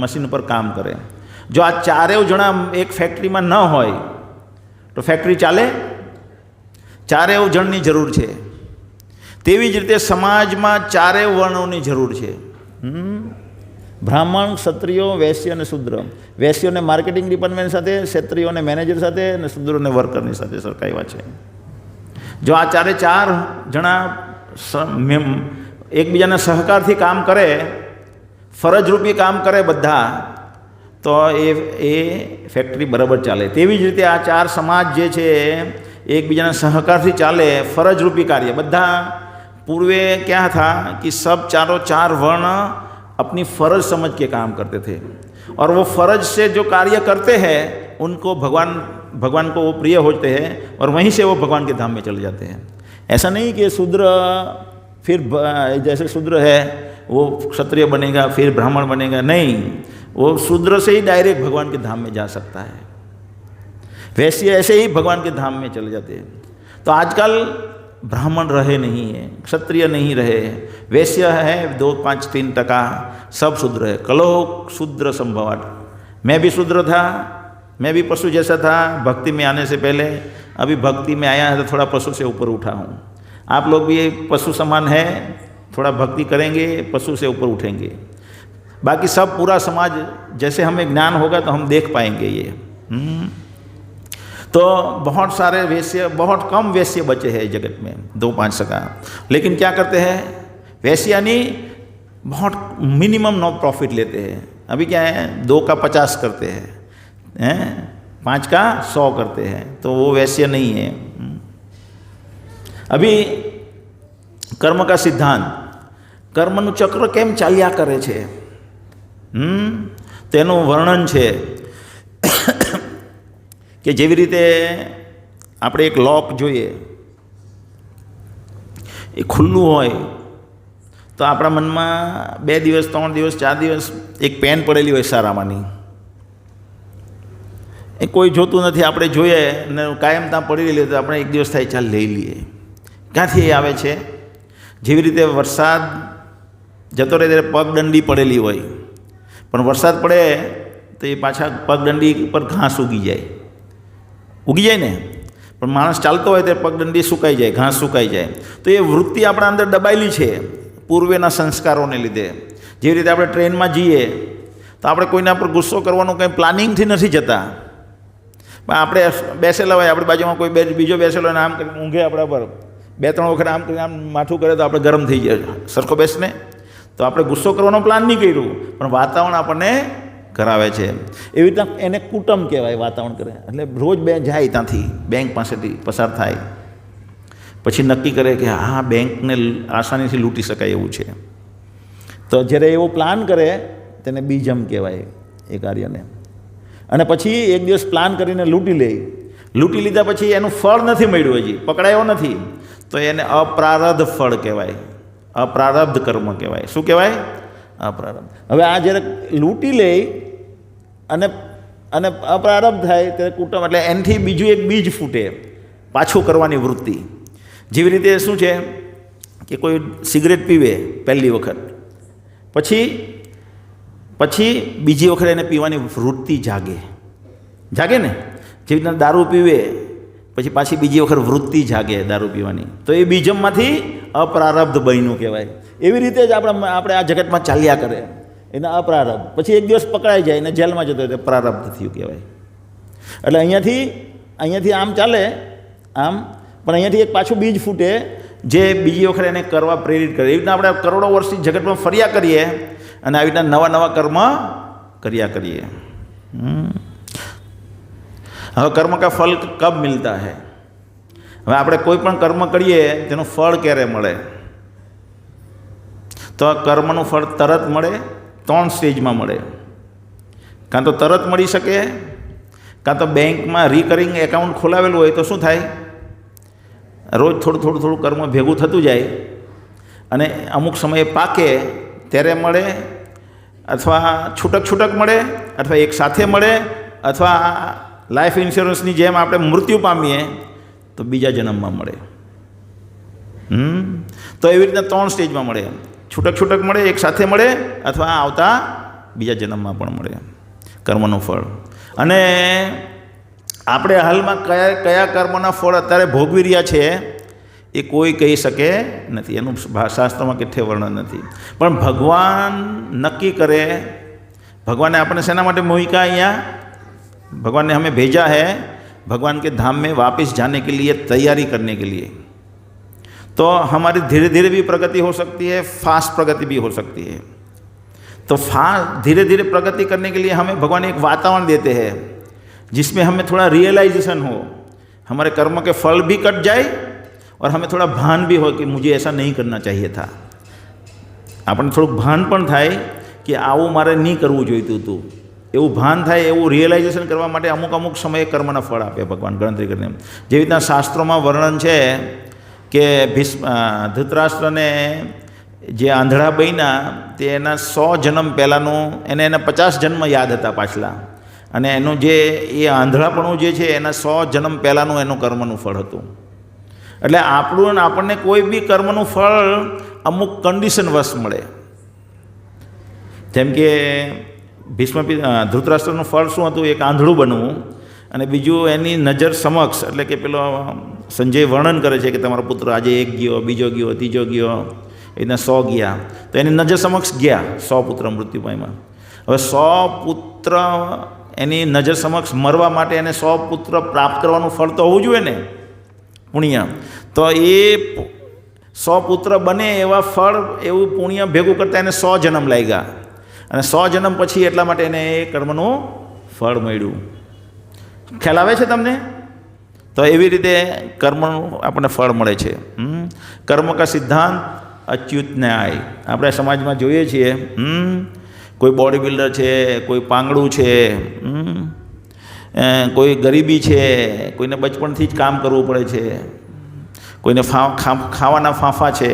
મશીન ઉપર કામ કરે. જો આ 4 જણા એક ફેક્ટરીમાં ન હોય તો ફેક્ટરી ચાલે? 4 જણની જરૂર છે. તેવી જ રીતે સમાજમાં 4 વર્ણોની જરૂર છે. બ્રાહ્મણ, ક્ષત્રિયો, વૈશ્ય અને શૂદ્ર. વૈશ્યોને માર્કેટિંગ ડિપાર્ટમેન્ટ સાથે, ક્ષત્રિયોને મેનેજર સાથે અને શૂદ્રોને વર્કરની સાથે સરખાવ્યા છે. જો આ 4 જણા એકબીજાના સહકારથી કામ કરે, ફરજરૂપી કામ કરે બધા, તો એ ફેક્ટરી બરાબર ચાલે. તેવી જ રીતે આ 4 સમાજ જે છે એકબીજાના સહકારથી ચાલે, ફરજરૂપી કાર્ય. બધા पूर्वे क्या था कि सब 4 वर्ण अपनी फ़र्ज समझ के काम करते थे, और वो फ़र्ज से जो कार्य करते हैं उनको भगवान को वो प्रिय होते हैं, और वहीं से वो भगवान के धाम में चले जाते हैं. ऐसा नहीं कि शूद्र फिर जैसे शूद्र है वो क्षत्रिय बनेगा फिर ब्राह्मण बनेगा, नहीं, वो शूद्र से ही डायरेक्ट भगवान के धाम में जा सकता है. वैसे ऐसे ही भगवान के धाम में चले जाते हैं. तो आजकल ब्राह्मण रहे नहीं है, क्षत्रिय नहीं रहे, वैश्य है 2-5-3%, सब शूद्र है. कलो शूद्र संभवाट. मैं भी शूद्र था, मैं भी पशु जैसा था भक्ति में आने से पहले. अभी भक्ति में आया है तो थोड़ा पशु से ऊपर उठा हूँ. आप लोग भी पशु समान है, थोड़ा भक्ति करेंगे पशु से ऊपर उठेंगे. बाकी सब पूरा समाज जैसे हमें ज्ञान होगा तो हम देख पाएंगे ये. तो बहुत सारे वैश्य, बहुत कम वैश्य बचे हैं जगत में, 2-5%. लेकिन क्या करते हैं वैश्य, यानी बहुत मिनिमम नो प्रॉफिट लेते हैं. अभी क्या है 2 का 50 करते हैं, 5 का 100 करते हैं, तो वो वैश्य नहीं है. अभी कर्म का सिद्धांत, कर्मનું ચક્ર કેમ ચાલ્યા કરે છે તેનું વર્ણન છે કે જેવી રીતે આપણે એક લોક જોઈએ, એ ખુલ્લું હોય તો આપણા મનમાં 2 દિવસ 3 દિવસ 4 દિવસ એક પેન પડેલી હોય સારામાંની, એ કોઈ જોતું નથી, આપણે જોઈએ ને કાયમ ત્યાં પડી રહેલી તો આપણે એક દિવસ થાય ચાલ લઈ લઈએ. ક્યાંથી એ આવે છે? જેવી રીતે વરસાદ જતો રહે ત્યારે પગદંડી પડેલી હોય, પણ વરસાદ પડે તો એ પાછા પગદંડી પર ઘાસ ઉગી જાય ને, પણ માણસ ચાલતો હોય ત્યારે પગદંડી સુકાઈ જાય, ઘાસ સુકાઈ જાય. તો એ વૃત્તિ આપણા અંદર દબાયેલી છે પૂર્વેના સંસ્કારોને લીધે. જેવી રીતે આપણે ટ્રેનમાં જઈએ તો આપણે કોઈના પર ગુસ્સો કરવાનું કંઈ પ્લાનિંગથી નથી જતા, પણ આપણે બેસેલા હોય, આપણી બાજુમાં કોઈ બીજો બેસેલો હોય ને આમ કરીને ઊંઘે આપણા પર, 2-3 વખત આમ કરીને આમ માથું કરે તો આપણે ગરમ થઈ જાય, સરખો બેસને. તો આપણે ગુસ્સો કરવાનો પ્લાન નહીં કર્યું, પણ વાતાવરણ આપણને કરાવે છે. એવી રીતના એને કુટુંબ કહેવાય, વાતાવરણ કરે. એટલે રોજ જાય ત્યાંથી બેંક પાસેથી પસાર થાય, પછી નક્કી કરે કે હા બેંકને આસાનીથી લૂંટી શકાય એવું છે. તો જ્યારે એવો પ્લાન કરે તેને બીજમ કહેવાય એ કાર્યને. અને પછી એક દિવસ પ્લાન કરીને લૂંટી લીધા પછી એનું ફળ નથી મળ્યું, હજી પકડાયો નથી, તો એને અપ્રારબ્ધ ફળ કહેવાય, અપ્રારબ્ધ કર્મ કહેવાય. શું કહેવાય? અપ્રારબ્ધ. હવે આ જ્યારે લૂંટી લે અને અને અપ્રારબ્ધ થાય ત્યારે કુટુંબ એટલે એનાથી બીજું એક બીજ ફૂટે પાછું કરવાની વૃત્તિ. જેવી રીતે શું છે કે કોઈ સિગરેટ પીવે પહેલી વખત, પછી બીજી વખત એને પીવાની વૃત્તિ જાગે ને. જેવી રીતના દારૂ પીવે પછી પાછી બીજી વખત વૃત્તિ જાગે દારૂ પીવાની, તો એ બીજમમાંથી અપ્રારબ્ધ બન્યું કહેવાય. એવી રીતે જ આપણે આ જગતમાં ચાલ્યા કરે, એના અપ્રારબ્ધ. પછી એક દિવસ પકડાઈ જાય ને જેલમાં જતો હોય તો પ્રારબ્ધ થયું કહેવાય. એટલે અહીંયાથી આમ ચાલે આમ, પણ અહીંયાથી એક પાછું બીજ ફૂટે જે બીજી વખત એને કરવા પ્રેરિત કરે. એવી રીતના આપણે કરોડો વર્ષથી જગતમાં ફર્યા કરીએ અને આવી રીતના નવા કર્મ કર્યા કરીએ. હવે કર્મ કા ફલ કબ મિલતા હૈ? હવે આપણે કોઈ પણ કર્મ કરીએ તેનું ફળ ક્યારે મળે? તો કર્મનું ફળ તરત મળે, 3 સ્ટેજમાં મળે. કાં તો તરત મળી શકે, કાં તો બેંકમાં રિકરિંગ એકાઉન્ટ ખોલાવેલું હોય તો શું થાય, રોજ થોડું કર્મ ભેગું થતું જાય અને અમુક સમયે પાકે ત્યારે મળે, અથવા છૂટક મળે, અથવા એક સાથે મળે, અથવા લાઈફ ઇન્સ્યોરન્સની જેમ આપણે મૃત્યુ પામીએ તો બીજા જન્મમાં મળે. તો એવી રીતના 3 સ્ટેજમાં મળે. છૂટક મળે, એક સાથે મળે, અથવા આવતા બીજા જન્મમાં પણ મળે કર્મનું ફળ. અને આપણે હાલમાં કયા કર્મના ફળ અત્યારે ભોગવી રહ્યા છે એ કોઈ કહી શકે નથી, એનું શાસ્ત્રમાં કેટલે વર્ણન નથી. પણ ભગવાન નક્કી કરે. ભગવાને આપણે શેના માટે મોહિકા અહીંયા? भगवान ने हमें भेजा है भगवान के धाम में वापस जाने के लिए, तैयारी करने के लिए. तो हमारी धीरे धीरे भी प्रगति हो सकती है, फास्ट प्रगति भी हो सकती है. तो धीरे धीरे प्रगति करने के लिए हमें भगवान एक वातावरण देते हैं जिसमें हमें थोड़ा रियलाइजेशन हो, हमारे कर्म के फल भी कट जाए और हमें थोड़ा भान भी हो कि मुझे ऐसा नहीं करना चाहिए था. આપણને થોડુંક ભાન પણ થાય કે આવું મારે નહીં કરવું જોઈતું હતું, એવું ભાન થાય, એવું રિયલાઇઝેશન કરવા માટે અમુક સમયે કર્મના ફળ આપે ભગવાન ગણતરી કરીને. જેવી રીતના શાસ્ત્રોમાં વર્ણન છે કે ધૃતરાષ્ટ્રને જે આંધળા બન્યા તે એના 100 જન્મ પહેલાંનું એના 50 જન્મ યાદ હતા પાછલા, અને એનું જે એ આંધળાપણું જે છે એના 100 જન્મ પહેલાંનું એનું કર્મનું ફળ હતું. એટલે આપણને કોઈ બી કર્મનું ફળ અમુક કન્ડિશન વશ મળે. જેમ કે ધૃતરાષ્ટ્રનું ફળ શું હતું? એક આંધળું બનવું, અને બીજું એની નજર સમક્ષ, એટલે કે પેલો સંજય વર્ણન કરે છે કે તમારો પુત્ર આજે 1 ગયો, બીજો ગયો, ત્રીજો ગયો, એના 100 ગયા. તો એની નજર સમક્ષ ગયા 100 પુત્ર મૃત્યુ પામ્યા. હવે 100 પુત્ર એની નજર સમક્ષ મરવા માટે એને 100 પુત્ર પ્રાપ્ત કરવાનું ફળ તો હોવું જોઈએ ને, પુણ્ય. તો એ 100 પુત્ર બને એવા ફળ, એવું પુણ્ય ભેગું કરતાં એને 100 જન્મ લાગ્યા, અને 100 જન્મ પછી એટલા માટે એને એ કર્મનું ફળ મળ્યું. ખ્યાલ આવે છે તમને? તો એવી રીતે કર્મનું આપણને ફળ મળે છે. કર્મ કા સિદ્ધાંત અચ્યુત ન્યાય આપણે સમાજમાં જોઈએ છીએ. કોઈ બોડી બિલ્ડર છે, કોઈ પાંગડું છે, કોઈ ગરીબી છે, કોઈને બચપણથી જ કામ કરવું પડે છે, કોઈને ખાવાના ફાંફા છે,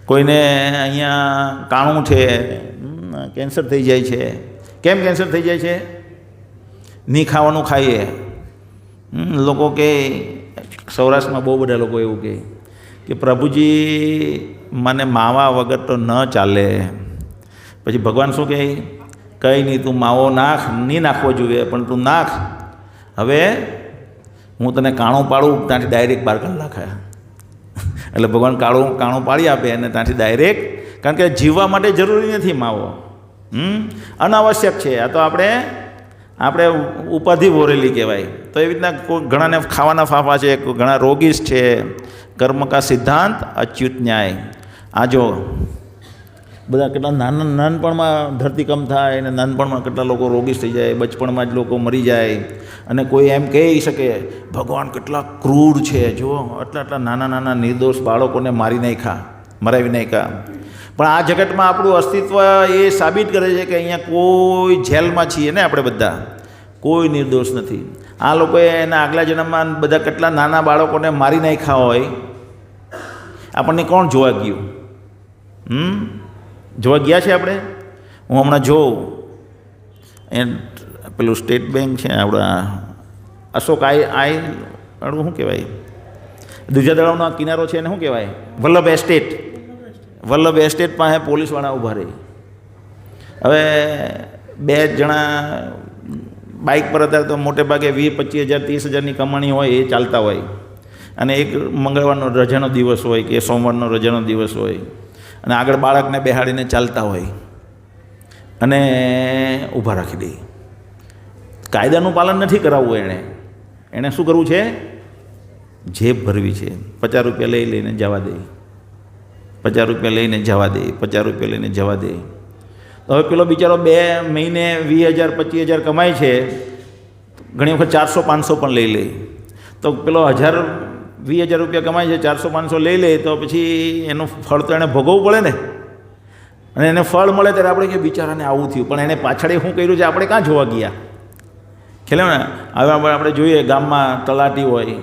કોઈને અહીંયા કાણું છે, કેન્સર થઈ જાય છે. કેમ કેન્સર થઈ જાય છે? નહીં ખાવાનું ખાઈએ. લોકો કે સૌરાષ્ટ્રમાં બહુ બધા લોકો એવું કહે કે પ્રભુજી મને માવા વગર તો ન ચાલે. પછી ભગવાન શું કહે? કંઈ નહીં, તું માવો નહીં નાખવો જોઈએ, પણ તું નાખ. હવે હું તને કાણું પાડું, ત્યાંથી ડાયરેક્ટ 12 કલાક. એટલે ભગવાન કાણું પાડી આપે અને ત્યાંથી ડાયરેક્ટ, કારણ કે જીવવા માટે જરૂરી નથી માવો, અનાવશ્યક છે. આ તો આપણે ઉપાધિ ભરેલી કહેવાય. તો એવી રીતના ઘણાને ખાવાના ફાંફા છે, ઘણા રોગીશ છે. કર્મ કા સિદ્ધાંત અચ્યુત ન્યાય. આ જો બધા કેટલા નાનપણમાં ધરતીકંપ થાય, અને નાનપણમાં કેટલા લોકો રોગીશ થઈ જાય, બચપણમાં જ લોકો મરી જાય. અને કોઈ એમ કહી શકે ભગવાન કેટલા ક્રૂર છે, જો આટલા નાના નિર્દોષ બાળકોને મરાવી નાખ્યા. પણ આ જગતમાં આપણું અસ્તિત્વ એ સાબિત કરે છે કે અહીંયા કોઈ જેલમાં છીએ ને આપણે બધા, કોઈ નિર્દોષ નથી. આ લોકોએ એના આગલા જન્મમાં બધા કેટલા નાના બાળકોને મારી નાખ્યા હોય, આપણને કોણ જોવા ગયું? જોવા ગયા છે આપણે? હું હમણાં જોઉં એ પેલું સ્ટેટ બેંક છે આપણા અશોક આડું શું કહેવાય, દુજા તળાવનો કિનારો છે એને શું કહેવાય, વલ્લભ એસ્ટેટ પાસે પોલીસવાળા ઊભા રહી. હવે 2 જણા બાઇક પર હતા તો મોટે ભાગે 20-25 હજાર 30,000ની કમાણી હોય એ ચાલતા હોય, અને એક મંગળવારનો રજાનો દિવસ હોય કે સોમવારનો રજાનો દિવસ હોય, અને આગળ બાળકને બેહાડીને ચાલતા હોય અને ઊભા રાખી દે. કાયદાનું પાલન નથી કરાવવું, એણે શું કરવું છે? જેબ ભરવી છે. 50 રૂપિયા લઈને જવા દે, 50 રૂપિયા લઈને જવા દે, 50 રૂપિયા લઈને જવા દે. તો હવે પેલો બિચારો 2 મહિને 20,000 25,000 કમાય છે, ઘણી વખત 400-500 પણ લઈ લે. તો પેલો 20,000 રૂપિયા કમાય છે, 400-500 લઈ લે, તો પછી એનું ફળ તો એણે ભોગવવું પડે ને. અને એને ફળ મળે ત્યારે આપણે કે બિચારાને આવું થયું, પણ એને પાછળ શું કર્યું છે આપણે ક્યાં જોવા ગયા? ખ્યાલ ને? હવે આપણે જોઈએ ગામમાં તલાટી હોય,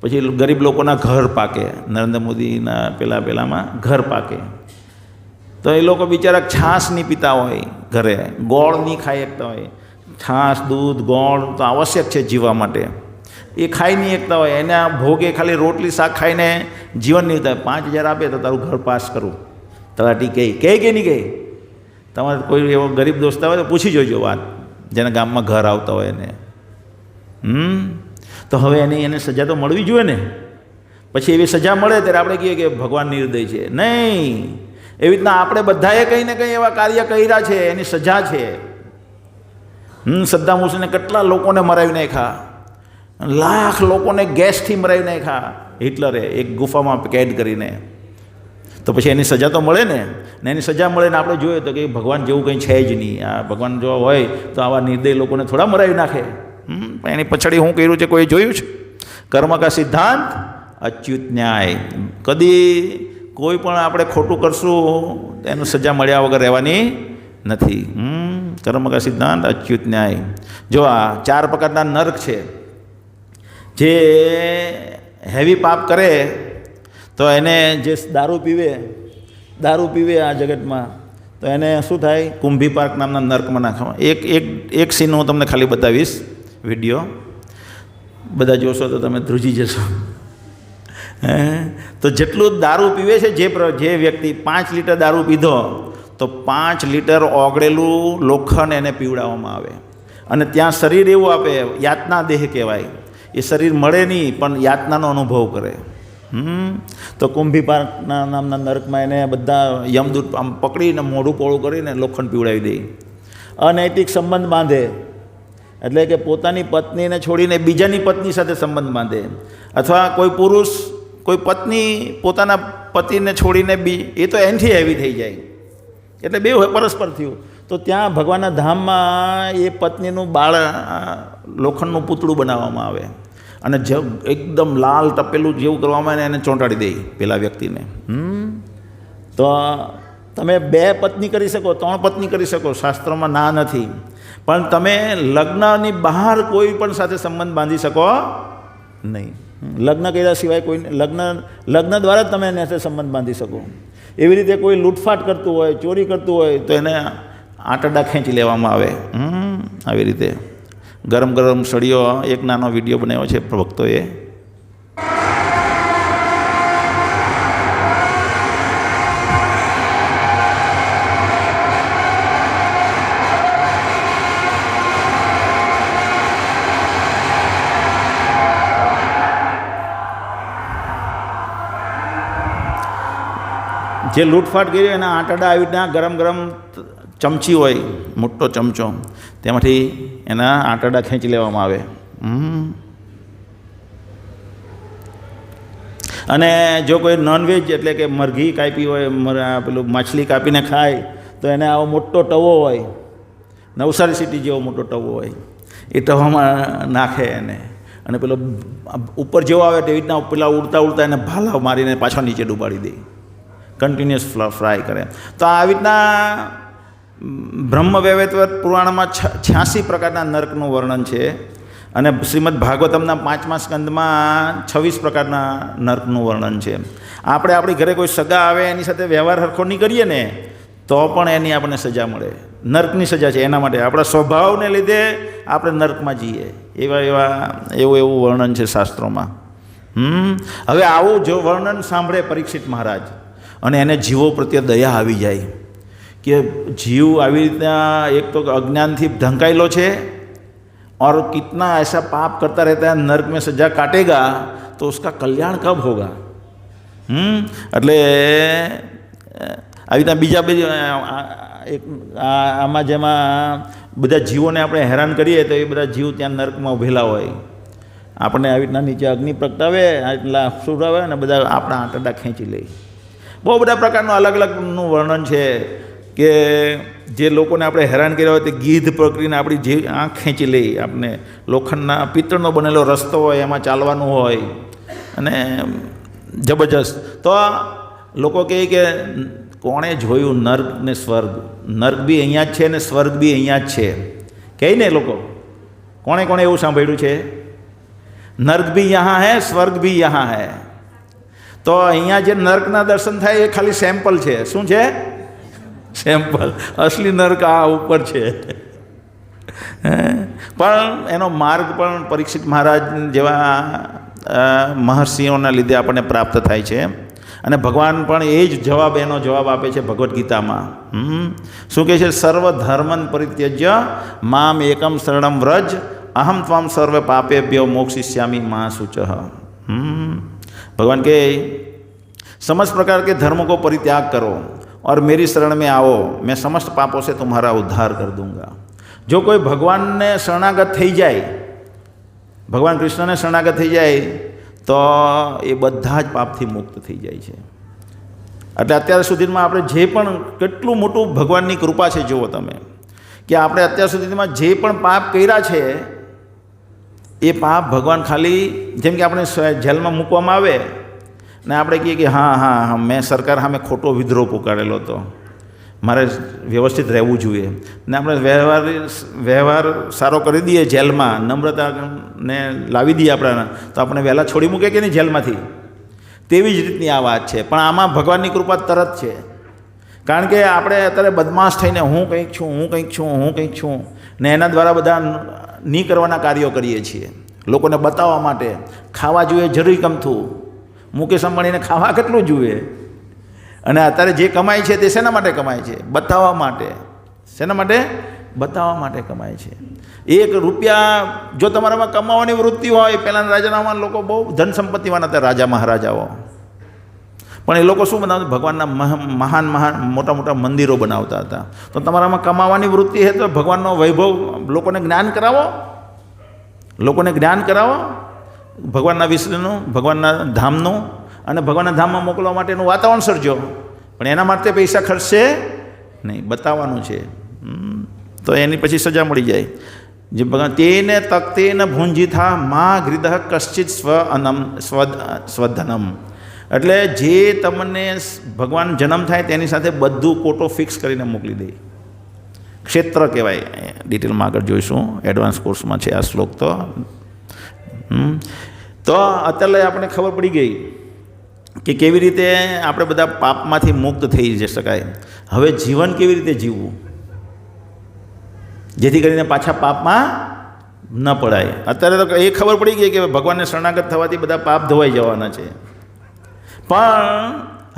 પછી ગરીબ લોકોના ઘર પાકે, નરેન્દ્ર મોદીના પેલામાં ઘર પાકે, તો એ લોકો બિચારા છાશ નહીં પીતા હોય, ઘરે ગોળ નહીં ખાઈ શકતા હોય. છાશ, દૂધ, ગોળ તો આવશ્યક છે જીવવા માટે, એ ખાઈ નહીં શકતા હોય. એના ભોગે ખાલી રોટલી શાક ખાઈને જીવન નહીં થાય. 5,000 આપે તો તારું ઘર પાસ કરું, તલાટી કહે કે નહીં કહે? તમારે કોઈ એવો ગરીબ દોસ્ત હોય તો પૂછી જોજો વાત, જેના ગામમાં ઘર આવતા હોય એને. તો હવે એને સજા તો મળવી જોઈએ ને. પછી એવી સજા મળે ત્યારે આપણે કહીએ કે ભગવાન નિર્દય છે. નહીં, એવી રીતના આપણે બધાએ કંઈ ને કંઈ એવા કાર્ય કર્યા છે, એની સજા છે. સદ્દામ હુસેને કેટલા લોકોને મરાવી નાખ્યા, લાખ લોકોને ગેસથી મરાવી નાખ્યા હિટલરે, એક ગુફામાં કેદ કરીને. તો પછી એની સજા તો મળે ને. એની સજા મળે ને આપણે જોઈએ તો કે ભગવાન જેવું કંઈ છે જ નહીં. આ ભગવાન જો હોય તો આવા નિર્દય લોકોને થોડા મરાવી નાખે. એની પછાડી શું કર્યું છે કોઈ જોયું છે? કર્મ કા સિદ્ધાંત અચ્યુત ન્યાય. કદી કોઈ પણ આપણે ખોટું કરશું એનું સજા મળ્યા વગર રહેવાની નથી. કર્મ કા સિદ્ધાંત અચ્યુત ન્યાય. જો આ 4 પ્રકારના નર્ક છે. જે હેવી પાપ કરે તો એને જે દારૂ પીવે આ જગતમાં, તો એને શું થાય? કુંભી પાર્ક નામના નર્કમાં નાખવામાં. એક સીન હું તમને ખાલી બતાવીશ, વિડીયો બધા જોશો તો તમે ધ્રુજી જશો. તો જેટલું દારૂ પીવે છે જે વ્યક્તિ, 5 લીટર દારૂ પીધો તો 5 લીટર ઓગળેલું લોખંડ એને પીવડાવવામાં આવે, અને ત્યાં શરીર એવું આપે, યાતના દેહ કહેવાય. એ શરીર મળે નહીં પણ યાતનાનો અનુભવ કરે. તો કુંભી પાર્કના નામના નર્કમાં એને બધા યમદૂત આમ પકડીને મોઢું પોળું કરીને લોખંડ પીવડાવી દે. અનૈતિક સંબંધ બાંધે, એટલે કે પોતાની પત્નીને છોડીને બીજાની પત્ની સાથે સંબંધ બાંધે, અથવા કોઈ પુરુષ કોઈ પત્ની પોતાના પતિને છોડીને એ તો એનથી હેવી થઈ જાય, એટલે બે પરસ્પર થયું. તો ત્યાં ભગવાનના ધામમાં એ પત્નીનું બાળ લોખંડનું પૂતળું બનાવવામાં આવે, અને એકદમ લાલ તપેલું જેવું કરવામાં આવે, એને ચોંટાડી દે પેલા વ્યક્તિને. તો તમે 2 પત્ની કરી શકો, 3 પત્ની કરી શકો, શાસ્ત્રોમાં ના નથી. પણ તમે લગ્નની બહાર કોઈ પણ સાથે સંબંધ બાંધી શકો નહીં. લગ્ન કર્યા સિવાય કોઈ લગ્ન દ્વારા જ તમે એની સાથે સંબંધ બાંધી શકો. એવી રીતે કોઈ લૂંટફાટ કરતું હોય, ચોરી કરતું હોય તો એને આંટરડા ખેંચી લેવામાં આવે. આવી રીતે ગરમ ગરમ સળીઓ એક નાનો વિડીયો બનાવ્યો છે ભક્તોએ. જે લૂંટફાટ કરી એના આંટરડા આવી રીતના ગરમ ગરમ ચમચી હોય, મોટો ચમચો, તેમાંથી એના આંટરડા ખેંચી લેવામાં આવે. અને જો કોઈ નોનવેજ એટલે કે મરઘી કાપી હોય, પેલું માછલી કાપીને ખાય તો એને આવો મોટો તવો હોય, નવસારી સિટી જેવો મોટો તવો હોય, એ તવામાં નાખે એને, અને પેલો ઉપર જેવો આવે તેવી રીતના પેલા ઉડતા ઉડતા એને ભાલા મારીને પાછો નીચે ડૂબાડી દે. કન્ટિન્યુઅસ ફ્રાય કરે. તો આવી રીતના બ્રહ્મ વૈવર્ત પુરાણમાં 86 પ્રકારના નર્કનું વર્ણન છે અને શ્રીમદ ભાગવતમના 5મા સ્કંદમાં 26 પ્રકારના નર્કનું વર્ણન છે. આપણે આપણી ઘરે કોઈ સગા આવે એની સાથે વ્યવહાર હરખો નહીં કરીએ ને તો પણ એની આપણને સજા મળે. નર્કની સજા છે. એના માટે આપણા સ્વભાવને લીધે આપણે નર્કમાં જઈએ. એવું વર્ણન છે શાસ્ત્રોમાં. હવે આવું જો વર્ણન સાંભળે પરીક્ષિત મહારાજ અને એને જીવો પ્રત્યે દયા આવી જાય કે જીવ આવી રીતના એક તો અજ્ઞાનથી ઢંકાયેલો છે और कितना ऐसा पाप करता रहता है, नर्क में सजा काटेगा तो उसका कल्याण कब होगा. એટલે આવી રીતના બીજા એક આમાં જેમાં બધા જીવોને આપણે હેરાન કરીએ તો એ બધા જીવ ત્યાં નર્કમાં ઉભેલા હોય. આપણને આવી રીતના નીચે અગ્નિ પ્રગટાવે, એટલા સુરાવે અને બધા આપણા આંટડા ખેંચી લે. બહુ બધા પ્રકારનું અલગ અલગનું વર્ણન છે કે જે લોકોને આપણે હેરાન કર્યા હોય તે ગીધ પકડીને આપણી જે આંખ ખેંચી લે. આપણે લોખંડના પિત્તળનો બનેલો રસ્તો હોય એમાં ચાલવાનું હોય અને જબરજસ્ત. તો લોકો કહે કે કોણે જોયું નર્ક ને સ્વર્ગ? નર્ક બી અહીંયા જ છે ને સ્વર્ગ બી અહીંયા જ છે કહે ને લોકો. કોણે એવું સાંભળ્યું છે? નર્ક બી યહાં હૈ, સ્વર્ગ બી યહાં હૈ. તો અહીંયા જે નર્કના દર્શન થાય એ ખાલી સેમ્પલ છે. શું છે? સેમ્પલ. અસલી નર્ક આ ઉપર છે. પણ એનો માર્ગ પણ પરીક્ષિત મહારાજ જેવા મહર્ષિઓના લીધે આપણને પ્રાપ્ત થાય છે. અને ભગવાન પણ એ જ એનો જવાબ આપે છે ભગવદ્ ગીતામાં. શું કહે છે? સર્વ ધર્મન પરિત્યજ્ય મામ એકમ શરણમ વ્રજ અહમ ત્વામ સર્વ પાપેભ્યો મોક્ષિષ્યામિ મા શુચઃ. भगवान के समस्त प्रकार के धर्मों को परित्याग करो और मेरी शरण में आओ, मैं समस्त पापों से तुम्हारा उद्धार कर दूंगा. जो कोई भगवान ने शरणागत थी जाए, भगवान कृष्ण ने शरणागत थी जाए तो ये બધા જ પાપથી મુક્ત થઈ જાય છે. એટલે અત્યાર સુધીમાં આપણે જે પણ કેટલું મોટું ભગવાનની કૃપા છે જુઓ તમે કે આપણે અત્યાર સુધીમાં જે પણ પાપ કર્યા છે એ પાપ ભગવાન ખાલી જેમ કે આપણે જેલમાં મૂકવામાં આવે ને આપણે કહીએ કે હા મેં સરકાર સામે ખોટો વિદ્રોહ પુકારેલો હતો, મારે વ્યવસ્થિત રહેવું જોઈએ ને આપણે વ્યવહાર સારો કરી દઈએ જેલમાં, નમ્રતાને લાવી દઈએ આપણા, તો આપણે વહેલા છોડી મૂકે કે નહીં જેલમાંથી. તેવી જ રીતની આ વાત છે. પણ આમાં ભગવાનની કૃપા તરત છે. કારણ કે આપણે અત્યારે બદમાશ થઈને હું કંઈક છું ને એના દ્વારા બધા નહીં કરવાના કાર્યો કરીએ છીએ લોકોને બતાવવા માટે. ખાવા જોઈએ જરૂરી કમથું. મુકેશ અંબાણીને ખાવા કેટલું જોઈએ? અને અત્યારે જે કમાય છે તે શેના માટે કમાય છે? બતાવવા માટે. શેના માટે? બતાવવા માટે કમાય છે. 1 રૂપિયા જો તમારામાં કમાવાની વૃત્તિ હોય, પહેલાંના રાજાનામાં લોકો બહુ ધન સંપત્તિવાના હતા, રાજા મહારાજાઓ. પણ એ લોકો શું બનાવતા? ભગવાનના મહાન મોટા મંદિરો બનાવતા હતા. તો તમારામાં કમાવાની વૃત્તિ છે તો ભગવાનનો વૈભવ લોકોને જ્ઞાન કરાવો, ભગવાનના વિષયનું, ભગવાનના ધામનું, અને ભગવાનના ધામમાં મોકલવા માટેનું વાતાવરણ સર્જો. પણ એના માટે પૈસા ખર્ચશે નહીં, બતાવવાનું છે. તો એની પછી સજા મળી જાય. જે ભગવાન તેને તક્તેન ભુંજિથા મા ગૃધ કશ્ચિત સ્વધનમ. એટલે જે તમને ભગવાન જન્મ થાય તેની સાથે બધું કોટો ફિક્સ કરીને મોકલી દે. ક્ષેત્ર કહેવાય. ડિટેલમાં આગળ જોઈશું, એડવાન્સ કોર્સમાં છે આ શ્લોક. તો અત્યારે આપણે ખબર પડી ગઈ કે કેવી રીતે આપણે બધા પાપમાંથી મુક્ત થઈ જઈ શકાય. હવે જીવન કેવી રીતે જીવવું જેથી કરીને પાછા પાપમાં ન પડાય. અત્યારે તો એ ખબર પડી ગઈ કે ભગવાનને શરણાગત થવાથી બધા પાપ ધોવાઈ જવાના છે. પણ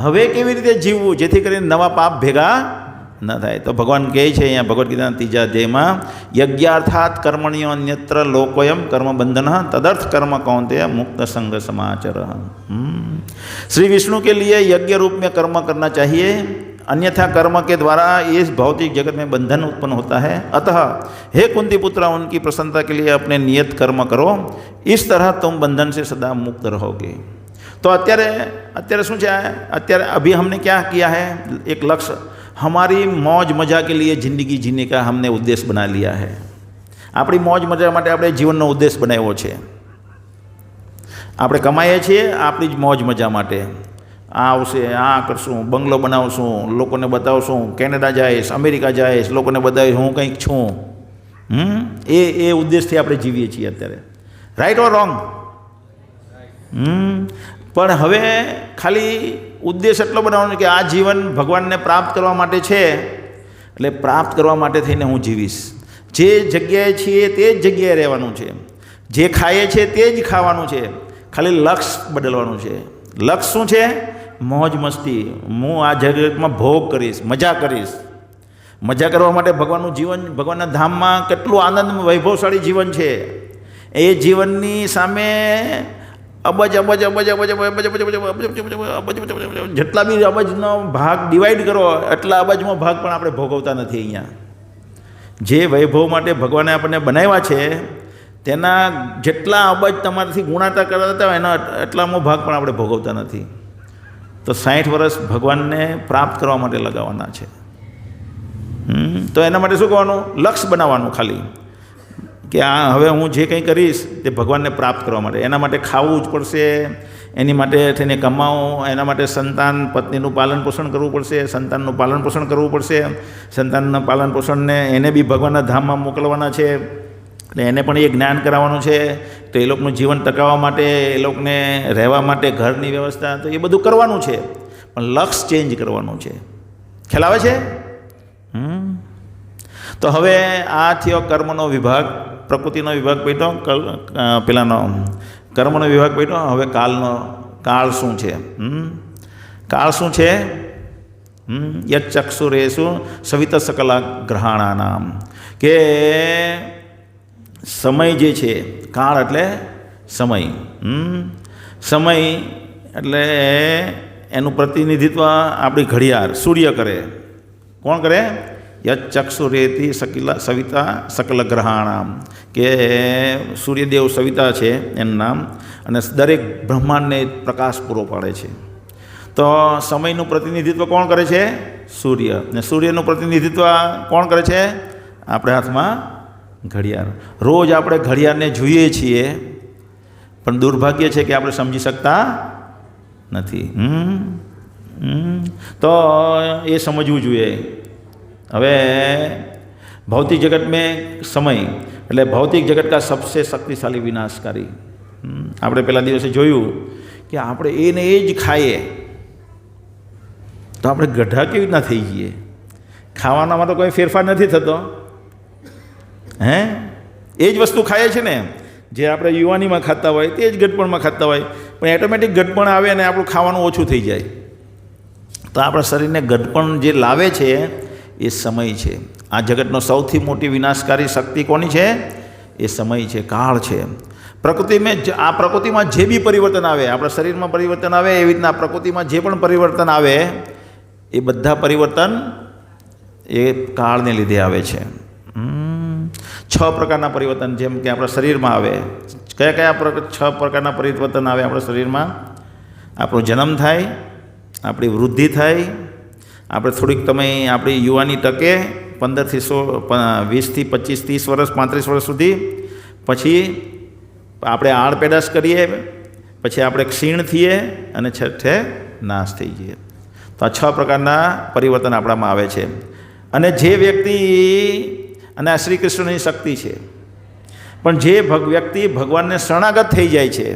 હવે કેવી રીતે જીવવું જેથી કરીને નવા પાપ ભેગા ન થાય? તો ભગવાન કહે છે અહીંયા ભગવદ્ ગીતાના 3જા અધ્યાયમાં, યજ્ઞાર્થાત કર્મણ્યો અન્યત્ર લોકોયમ કર્મ બંધન તદર્થ कर्म कौन्तेय मुक्त संग समाचर. श्री विष्णु के लिए यज्ञ रूप में कर्म करना चाहिए, अन्यथा कर्म के द्वारा इस भौतिक जगत में बंधन उत्पन्न होता है. अतः हे कुंती पुत्र, उनकी प्रसन्नता के लिए अपने नियत कर्म करो, इस तरह तुम बंधन से सदा मुक्त रहोगे. तो અત્યારે શું છે? અત્યારે अभी हमने क्या किया है? एक लक्ष्य, हमारी मौज मजा के लिए ज़िंदगी जीने का हमने उद्देश्य बना लिया है. આપણી મોજ મજા માટે આપણે જીવનનો ઉદ્દેશ બનાવ્યો છે. આપણે કમાઈએ છીએ આપણી જ મોજ મજા માટે, આ આવશે, આ કરશું, બંગલો બનાવશું, લોકોને બતાવશું, કેનેડા જઈશ, અમેરિકા જઈશ, લોકોને બતાવીશ હું કંઈક છું. એ ઉદ્દેશથી આપણે જીવીએ છીએ અત્યારે. Right or wrong? પણ હવે ખાલી ઉદ્દેશ એટલો બનાવવાનો કે આ જીવન ભગવાનને પ્રાપ્ત કરવા માટે છે, એટલે પ્રાપ્ત કરવા માટે થઈને હું જીવીશ. જે જગ્યાએ છીએ તે જ જગ્યાએ રહેવાનું છે, જે ખાઈએ છીએ તે જ ખાવાનું છે, ખાલી લક્ષ્ય બદલવાનું છે. લક્ષ્ય શું છે? મોજ મસ્તી. હું આ જગતમાં ભોગ કરીશ, મજા કરીશ. મજા કરવા માટે ભગવાનનું જીવન, ભગવાનના ધામમાં કેટલું આનંદ વૈભવશાળી જીવન છે. એ જીવનની સામે અબજ અબજ અબજ અબજ અબજ અબજ જેટલા બી અબજનો ભાગ ડિવાઈડ કરો એટલા અબજમાં ભાગ પણ આપણે ભોગવતા નથી. અહીંયા જે વૈભવ માટે ભગવાને આપણને બનાવ્યા છે તેના જેટલા અબજ તમારાથી ગુણાકાર કરતા હોય એના એટલામાં ભાગ પણ આપણે ભોગવતા નથી. તો 60 વર્ષ ભગવાનને પ્રાપ્ત કરવા માટે લગાવવાના છે. તો એના માટે શું કરવાનું? લક્ષ્ય બનાવવાનું ખાલી કે આ હવે હું જે કંઈ કરીશ તે ભગવાનને પ્રાપ્ત કરવા માટે. એના માટે ખાવું જ પડશે, એની માટે થઈને કમાવું, એના માટે સંતાન પત્નીનું પાલન પોષણ કરવું પડશે, સંતાનનું પાલન પોષણ કરવું પડશે. સંતાનના પાલન પોષણને એને બી ભગવાનના ધામમાં મોકલવાના છે, એટલે એને પણ એ જ્ઞાન કરાવવાનું છે. તો એ લોકોનું જીવન ટકાવવા માટે, એ લોકોને રહેવા માટે ઘરની વ્યવસ્થા, તો એ બધું કરવાનું છે, પણ લક્ષ્ય ચેન્જ કરવાનું છે. ખ્યાલ આવે છે? તો હવે આ થયો કર્મનો વિભાગ, પ્રકૃતિનો વિભાગ પૈટો, પેલાનો કર્મનો વિભાગ પૈટો. હવે કાળ શું છે? કાળ શું છે? યચક્ષુરેષુ સવિત સકલ ગ્રહાણાનામ, કે સમય જે છે, કાળ એટલે સમય. સમય એટલે એનું પ્રતિનિધિત્વ આપણી ઘડિયાળ સૂર્ય કરે. કોણ કરે? યચક્ષુરેતિ સવિતા સકલ ગ્રહાણામ, કે સૂર્યદેવ સવિતા છે એનું નામ, અને દરેક બ્રહ્માંડને પ્રકાશ પૂરો પાડે છે. તો સમયનું પ્રતિનિધિત્વ કોણ કરે છે? સૂર્ય. ને સૂર્યનું પ્રતિનિધિત્વ કોણ કરે છે? આપણે હાથમાં ઘડિયાળ. રોજ આપણે ઘડિયાળને જોઈએ છીએ, પણ દુર્ભાગ્ય છે કે આપણે સમજી શકતા નથી. તો એ સમજવું જોઈએ. હવે भौतिक जगत में समय એટલે ભૌતિક જગત કા સબસે શક્તિશાળી વિનાશકારી. આપણે પહેલા દિવસે જોયું કે આપણે એને એ જ ખાઈએ તો આપણે ગઢા કેવી રીતના થઈ જઈએ. ખાવાનામાં તો કોઈ ફેરફાર નથી થતો. એ જ વસ્તુ ખાઈએ છે ને, જે આપણે યુવાનીમાં ખાતા હોય તે જ ગઢપણમાં ખાતા હોય, પણ એટોમેટિક ગઢપણ આવે અને આપણું ખાવાનું ઓછું થઈ જાય. તો આપણા શરીરને ગઢપણ જે લાવે છે એ સમય છે. આ જગતનો સૌથી મોટી વિનાશકારી શક્તિ કોની છે? એ સમય છે, કાળ છે. પ્રકૃતિમાં જે બી પરિવર્તન આવે, આપણા શરીરમાં પરિવર્તન આવે, એવી રીતના પ્રકૃતિમાં જે પણ પરિવર્તન આવે એ બધા પરિવર્તન એ કાળને લીધે આવે છે. 6 પ્રકારના પરિવર્તન જેમ કે આપણા શરીરમાં આવે. કયા 6 પ્રકારના પરિવર્તન આવે આપણા શરીરમાં? આપણો જન્મ થાય, આપણી વૃદ્ધિ થાય, આપણે થોડીક આપણી યુવાની ટકે 15 થી 20 થી 25 30 વર્ષ 35 વર્ષ સુધી, પછી આપણે આળ પેદાશ કરીએ, પછી આપણે ક્ષીણ થઈએ અને છઠ્ઠે નાશ થઈ જઈએ. તો આ 6 પ્રકારના પરિવર્તન આપણામાં આવે છે. અને જે વ્યક્તિ, અને આ શ્રી કૃષ્ણની શક્તિ છે, પણ જે વ્યક્તિ ભગવાનને શરણાગત થઈ જાય છે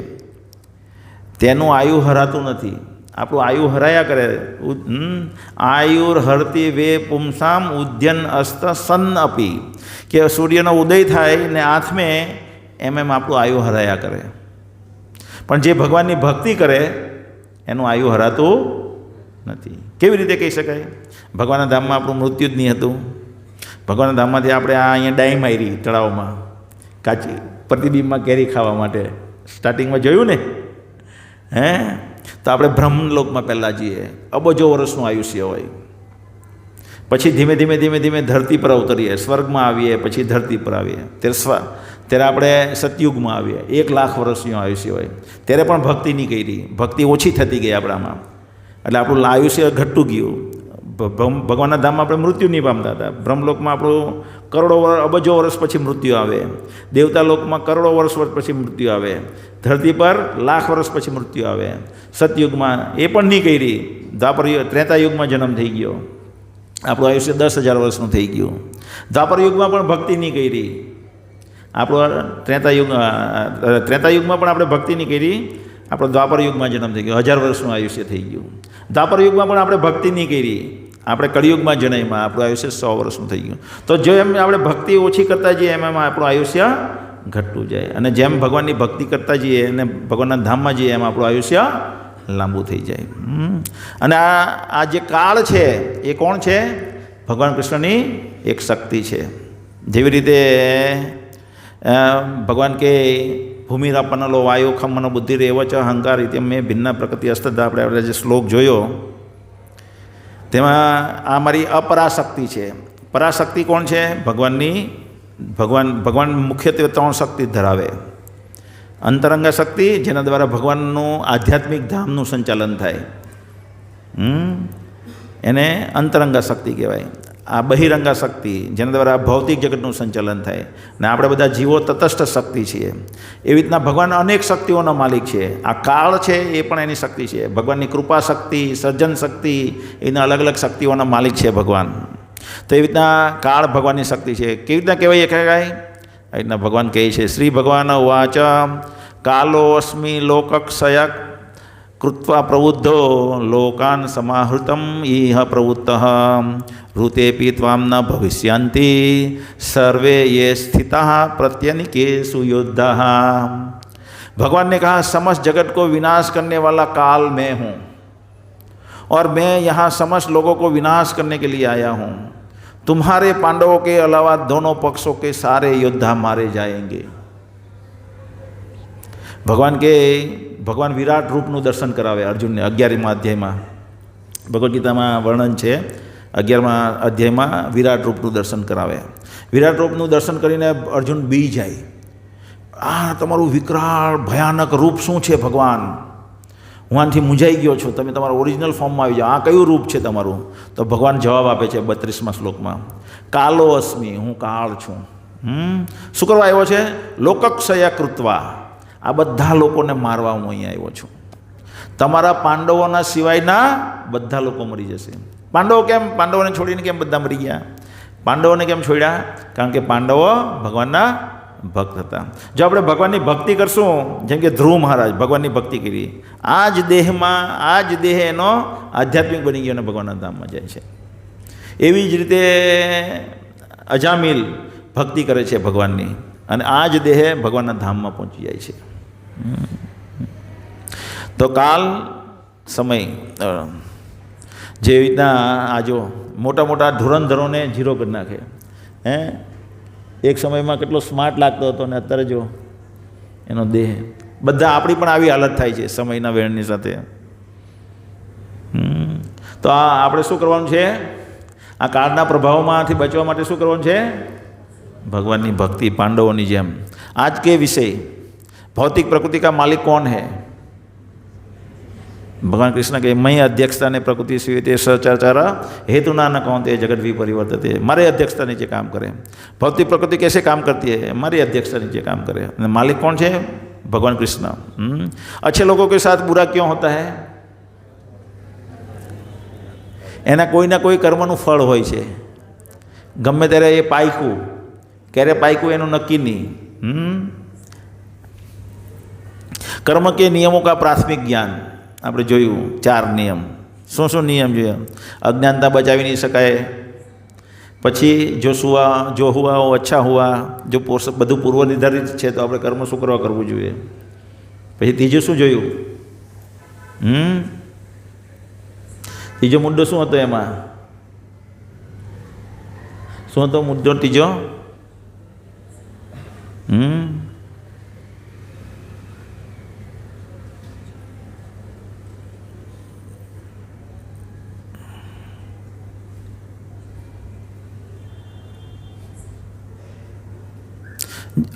તેનું આયુ હરાતું નથી. આપણું આયુ હરાયા કરે. આયુર હરતી વે પુંસામ ઉદ્યન અસ્ત સન અપી, કે સૂર્યનો ઉદય થાય ને આથમે એમ આપણું આયુ હરાયા કરે. પણ જે ભગવાનની ભક્તિ કરે એનું આયુ હરાતું નથી. કેવી રીતે કહી શકાય? ભગવાનના ધામમાં આપણું મૃત્યુ જ નહીં હતું. ભગવાનના ધામમાંથી આપણે અહીંયા ડાઈ મારી તળાવમાં કાચી પ્રતિબિંબમાં કેરી ખાવા માટે સ્ટાર્ટિંગમાં જોયું ને. તો આપણે બ્રહ્મલોકમાં પહેલાં જઈએ, અબજો વર્ષનું આયુષ્ય હોય. પછી ધીમે ધીમે ધીમે ધીમે ધરતી પર અવતરીએ, સ્વર્ગમાં આવીએ, પછી ધરતી પર આવીએ. ત્યારે આપણે સતયુગમાં આવીએ, 1 લાખ વર્ષનું આયુષ્ય હોય. ત્યારે પણ ભક્તિ નહીં કરી, ભક્તિ ઓછી થતી ગઈ આપણામાં, એટલે આપણું આયુષ્ય ઘટતું ગયું. ભગવાનના ધામમાં આપણે મૃત્યુ નહીં પામતા હતા. બ્રહ્મલોકમાં આપણું કરોડો અબજો વર્ષ પછી મૃત્યુ આવે, દેવતા લોકમાં કરોડો વર્ષ પછી મૃત્યુ આવે, ધરતી પર લાખ વર્ષ પછી મૃત્યુ આવે. સતયુગમાં એ પણ નહીં કરી, દ્વાપર ત્રેતાયુગમાં જન્મ થઈ ગયો, આપણું આયુષ્ય 10,000 વર્ષનું થઈ ગયું. દ્વાપર યુગમાં પણ ભક્તિ નહીં કરી, આપણું ત્રેતાયુગમાં પણ આપણે ભક્તિ નહીં કરી, આપણો દ્વાપર યુગમાં જન્મ થઈ ગયો, 1000 વર્ષનું આયુષ્ય થઈ ગયું. દ્વાપર યુગમાં પણ આપણે ભક્તિ નહીં કરી, આપણે કળિયુગમાં જન્મ્યા, આપણું આયુષ્ય 100 વર્ષનું થઈ ગયું. તો જો એમ આપણે ભક્તિ ઓછી કરતા જઈએ એમ આપણું આયુષ્ય ઘટતું જાય, અને જેમ ભગવાનની ભક્તિ કરતા જઈએ અને ભગવાનના ધામમાં જઈએ એમ આપણું આયુષ્ય લાંબુ થઈ જાય. અને આ જે કાળ છે એ કોણ છે? ભગવાન કૃષ્ણની એક શક્તિ છે. જેવી રીતે ભગવાન કે ભૂમિરાપનલો વાયુ ખમન બુદ્ધિ રેવ ચ અહંકાર રીતે મેં ભિન્ન પ્રકૃતિ અસ્તતા, આપણે જે શ્લોક જોયો તેમાં આ મારી અપરાશક્તિ છે. પરાશક્તિ કોણ છે? ભગવાન મુખ્યત્વે 3 શક્તિ ધરાવે. અંતરંગા શક્તિ, જેના દ્વારા ભગવાનનું આધ્યાત્મિક ધામનું સંચાલન થાય, એને અંતરંગા શક્તિ કહેવાય. આ બહિરંગા શક્તિ, જેના દ્વારા ભૌતિક જગતનું સંચાલન થાય, ને આપણે બધા જીવો તટસ્થ શક્તિ છીએ. એવી રીતના ભગવાન અનેક શક્તિઓનો માલિક છે. આ કાળ છે એ પણ એની શક્તિ છે. ભગવાનની કૃપા શક્તિ, સર્જન શક્તિ, એના અલગ અલગ શક્તિઓના માલિક છે ભગવાન. તો એવી રીતના કાળ ભગવાનની શક્તિ છે. કેવી રીતના કહેવાય? એ રીતના ભગવાન કહે છે, શ્રી ભગવાન ઉવાચ કાલો અસ્મિ લોકક્ષયક કૃત્વા પ્રવૃદ્ધો લોકાન સમાહૃતમ ઇહ પ્રવૃત્તઃ ઋતેપી ત્વામ ન ભવિષ્યંતિ સર્વે ये स्थितः प्रत्यनिकेषु योद्धाः. भगवान ने कहा, समस्त जगत को विनाश करने वाला काल मैं हूँ, और मैं यहाँ समस्त लोगों को विनाश करने के लिए आया हूँ. तुम्हारे पांडवों के अलावा दोनों पक्षों के सारे योद्धा मारे जाएंगे. ભગવાન વિરાટ રૂપનું દર્શન કરાવે અર્જુનને 11મા અધ્યાયમાં. ભગવદ્ ગીતામાં વર્ણન છે, 11મા અધ્યાયમાં વિરાટ રૂપનું દર્શન કરાવે. વિરાટ રૂપનું દર્શન કરીને અર્જુન બી જાય, આ તમારું વિકરાળ ભયાનક રૂપ શું છે ભગવાન? હું આનાથી મૂંઝાઈ ગયો છું, તમે તમારા ઓરિજિનલ ફોર્મમાં આવી જાઓ, આ કયું રૂપ છે તમારું? તો ભગવાન જવાબ આપે છે 32મા શ્લોકમાં, કાલો અસ્મિ, હું કાળ છું. શું કરવા આવ્યો છે? લોકક્ષય કૃત્વા, આ બધા લોકોને મારવા હું અહીંયા આવ્યો છું. તમારા પાંડવોના સિવાયના બધા લોકો મરી જશે. પાંડવો કેમ? પાંડવોને છોડીને કેમ બધા મરી ગયા? પાંડવોને કેમ છોડ્યા? કારણ કે પાંડવો ભગવાનના ભક્ત હતા. જો આપણે ભગવાનની ભક્તિ કરશું, જેમ કે ધ્રુવ મહારાજ ભગવાનની ભક્તિ કરી, આ જ દેહ એનો આધ્યાત્મિક બની ગયો અને ભગવાનના ધામમાં જાય છે. એવી જ રીતે અજામિલ ભક્તિ કરે છે ભગવાનની, અને આ જ દેહ ભગવાનના ધામમાં પહોંચી જાય છે. તો કાલ સમય જેવી રીતના આ જો મોટા મોટા ધુરંધરોને ઝીરો કરી નાખે. એક સમયમાં કેટલો સ્માર્ટ લાગતો હતો ને અત્યારે જો એનો દેહ. બધા આપણી પણ આવી હાલત થાય છે સમયના વેણની સાથે. તો આ આપણે શું કરવાનું છે? આ કાળના પ્રભાવમાંથી બચવા માટે શું કરવાનું છે? भगवान की भक्ति पांडवों की जेम. आज के विषय भौतिक प्रकृति का मालिक कौन है? भगवान कृष्ण के मई अध्यक्षता ने प्रकृति स्वीते सचराचर हेतु ना न कौन जगत भी परिवर्तित है. मारे अध्यक्षता नीचे काम करे. भौतिक प्रकृति कैसे काम करती है? हमारी अध्यक्षता नीचे काम करे. मालिक कौन है? भगवान कृष्ण. अच्छे लोगों के साथ बुरा क्यों होता है? एना कोई ना कोई कर्मનું ફળ હોય છે. ગમે ત્યારે એ પાયકું ક્યારે પાયકું એનું નક્કી નહીં. કર્મ કે નિયમો का प्राथमिक ज्ञान આપણે જોયું. 4 નિયમ. શું નિયમ જોયા? અજ્ઞાનતા બચાવી નહીં શકાય. પછી જો હુઆ હો અચ્છા હુઆ. જો બધું પૂર્વ નિર્ધારિત છે તો આપણે કર્મ શું કરવું જોઈએ. પછી ત્રીજું શું જોયું? ત્રીજો મુદ્દો શું હતો? એમાં શું હતો મુદ્દો ત્રીજો?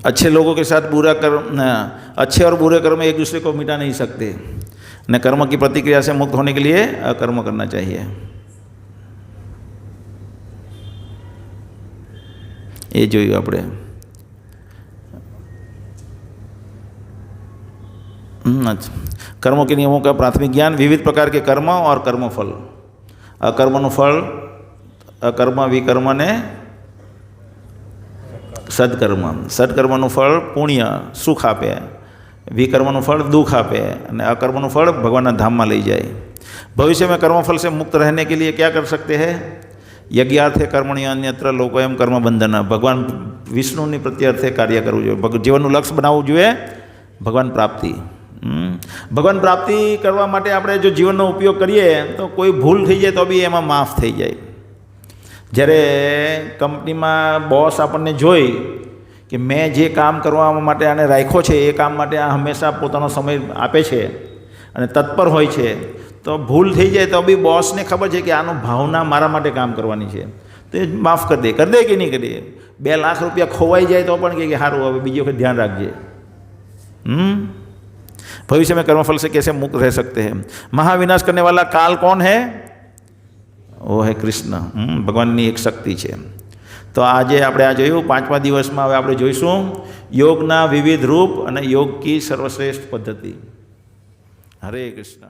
अच्छे लोगों के साथ बुरा कर्म, अच्छे और बुरे कर्म एक दूसरे को मिटा नहीं सकते. न कर्म की प्रतिक्रिया से मुक्त होने के लिए अकर्म करना चाहिए. એ જોયું આપણે. कर्मों के नियमों का प्राथमिक ज्ञान, विविध प्रकार के कर्म और कर्मफल. अकर्मનું ફળ, અકર્મ વિકર્મ ને સદકર્મ. સદકર્મનું ફળ પુણ્ય સુખ આપે, વિકર્મનું ફળ દુઃખ આપે અને અકર્મનું ફળ ભગવાનના ધામમાં લઈ જાય. भविष्य में कर्मफल से मुक्त रहने के लिए क्या कर सकते हैं? यज्ञार्थे कर्मणि अन्यत्र लोकोयम कर्म बंधन. भगवान વિષ્ણુની પ્રત્યર્થે કાર્ય કરવું જોઈએ, જીવનનું લક્ષ્ય બનાવવું જોઈએ ભગવાન પ્રાપ્તિ. ભગવાન પ્રાપ્તિ કરવા માટે આપણે જો જીવનનો ઉપયોગ કરીએ તો કોઈ ભૂલ થઈ જાય તો બી એમાં માફ થઈ જાય. જ્યારે કંપનીમાં બોસ આપણને જોઈ કે મેં જે કામ કરવા માટે આને રાખ્યો છે એ કામ માટે આ હંમેશા પોતાનો સમય આપે છે અને તત્પર હોય છે, તો ભૂલ થઈ જાય તો બી બોસને ખબર છે કે આનો ભાવના મારા માટે કામ કરવાની છે, તો એ માફ કરી દે કે નહીં કરી દે. 2 લાખ રૂપિયા ખોવાઈ જાય તો પણ કે સારું હવે બીજી વખત ધ્યાન રાખજે. भविष्य में कर्मफल से कैसे मुक्त रह सकते हैं? महाविनाश करने वाला काल कौन है? वो है कृष्ण. ભગવાનની એક શક્તિ છે. તો આજે આપણે આ જોયું. 5મા દિવસમાં હવે આપણે જોઈશું યોગના વિવિધ રૂપ અને યોગ કી સર્વશ્રેષ્ઠ પદ્ધતિ. હરે કૃષ્ણ.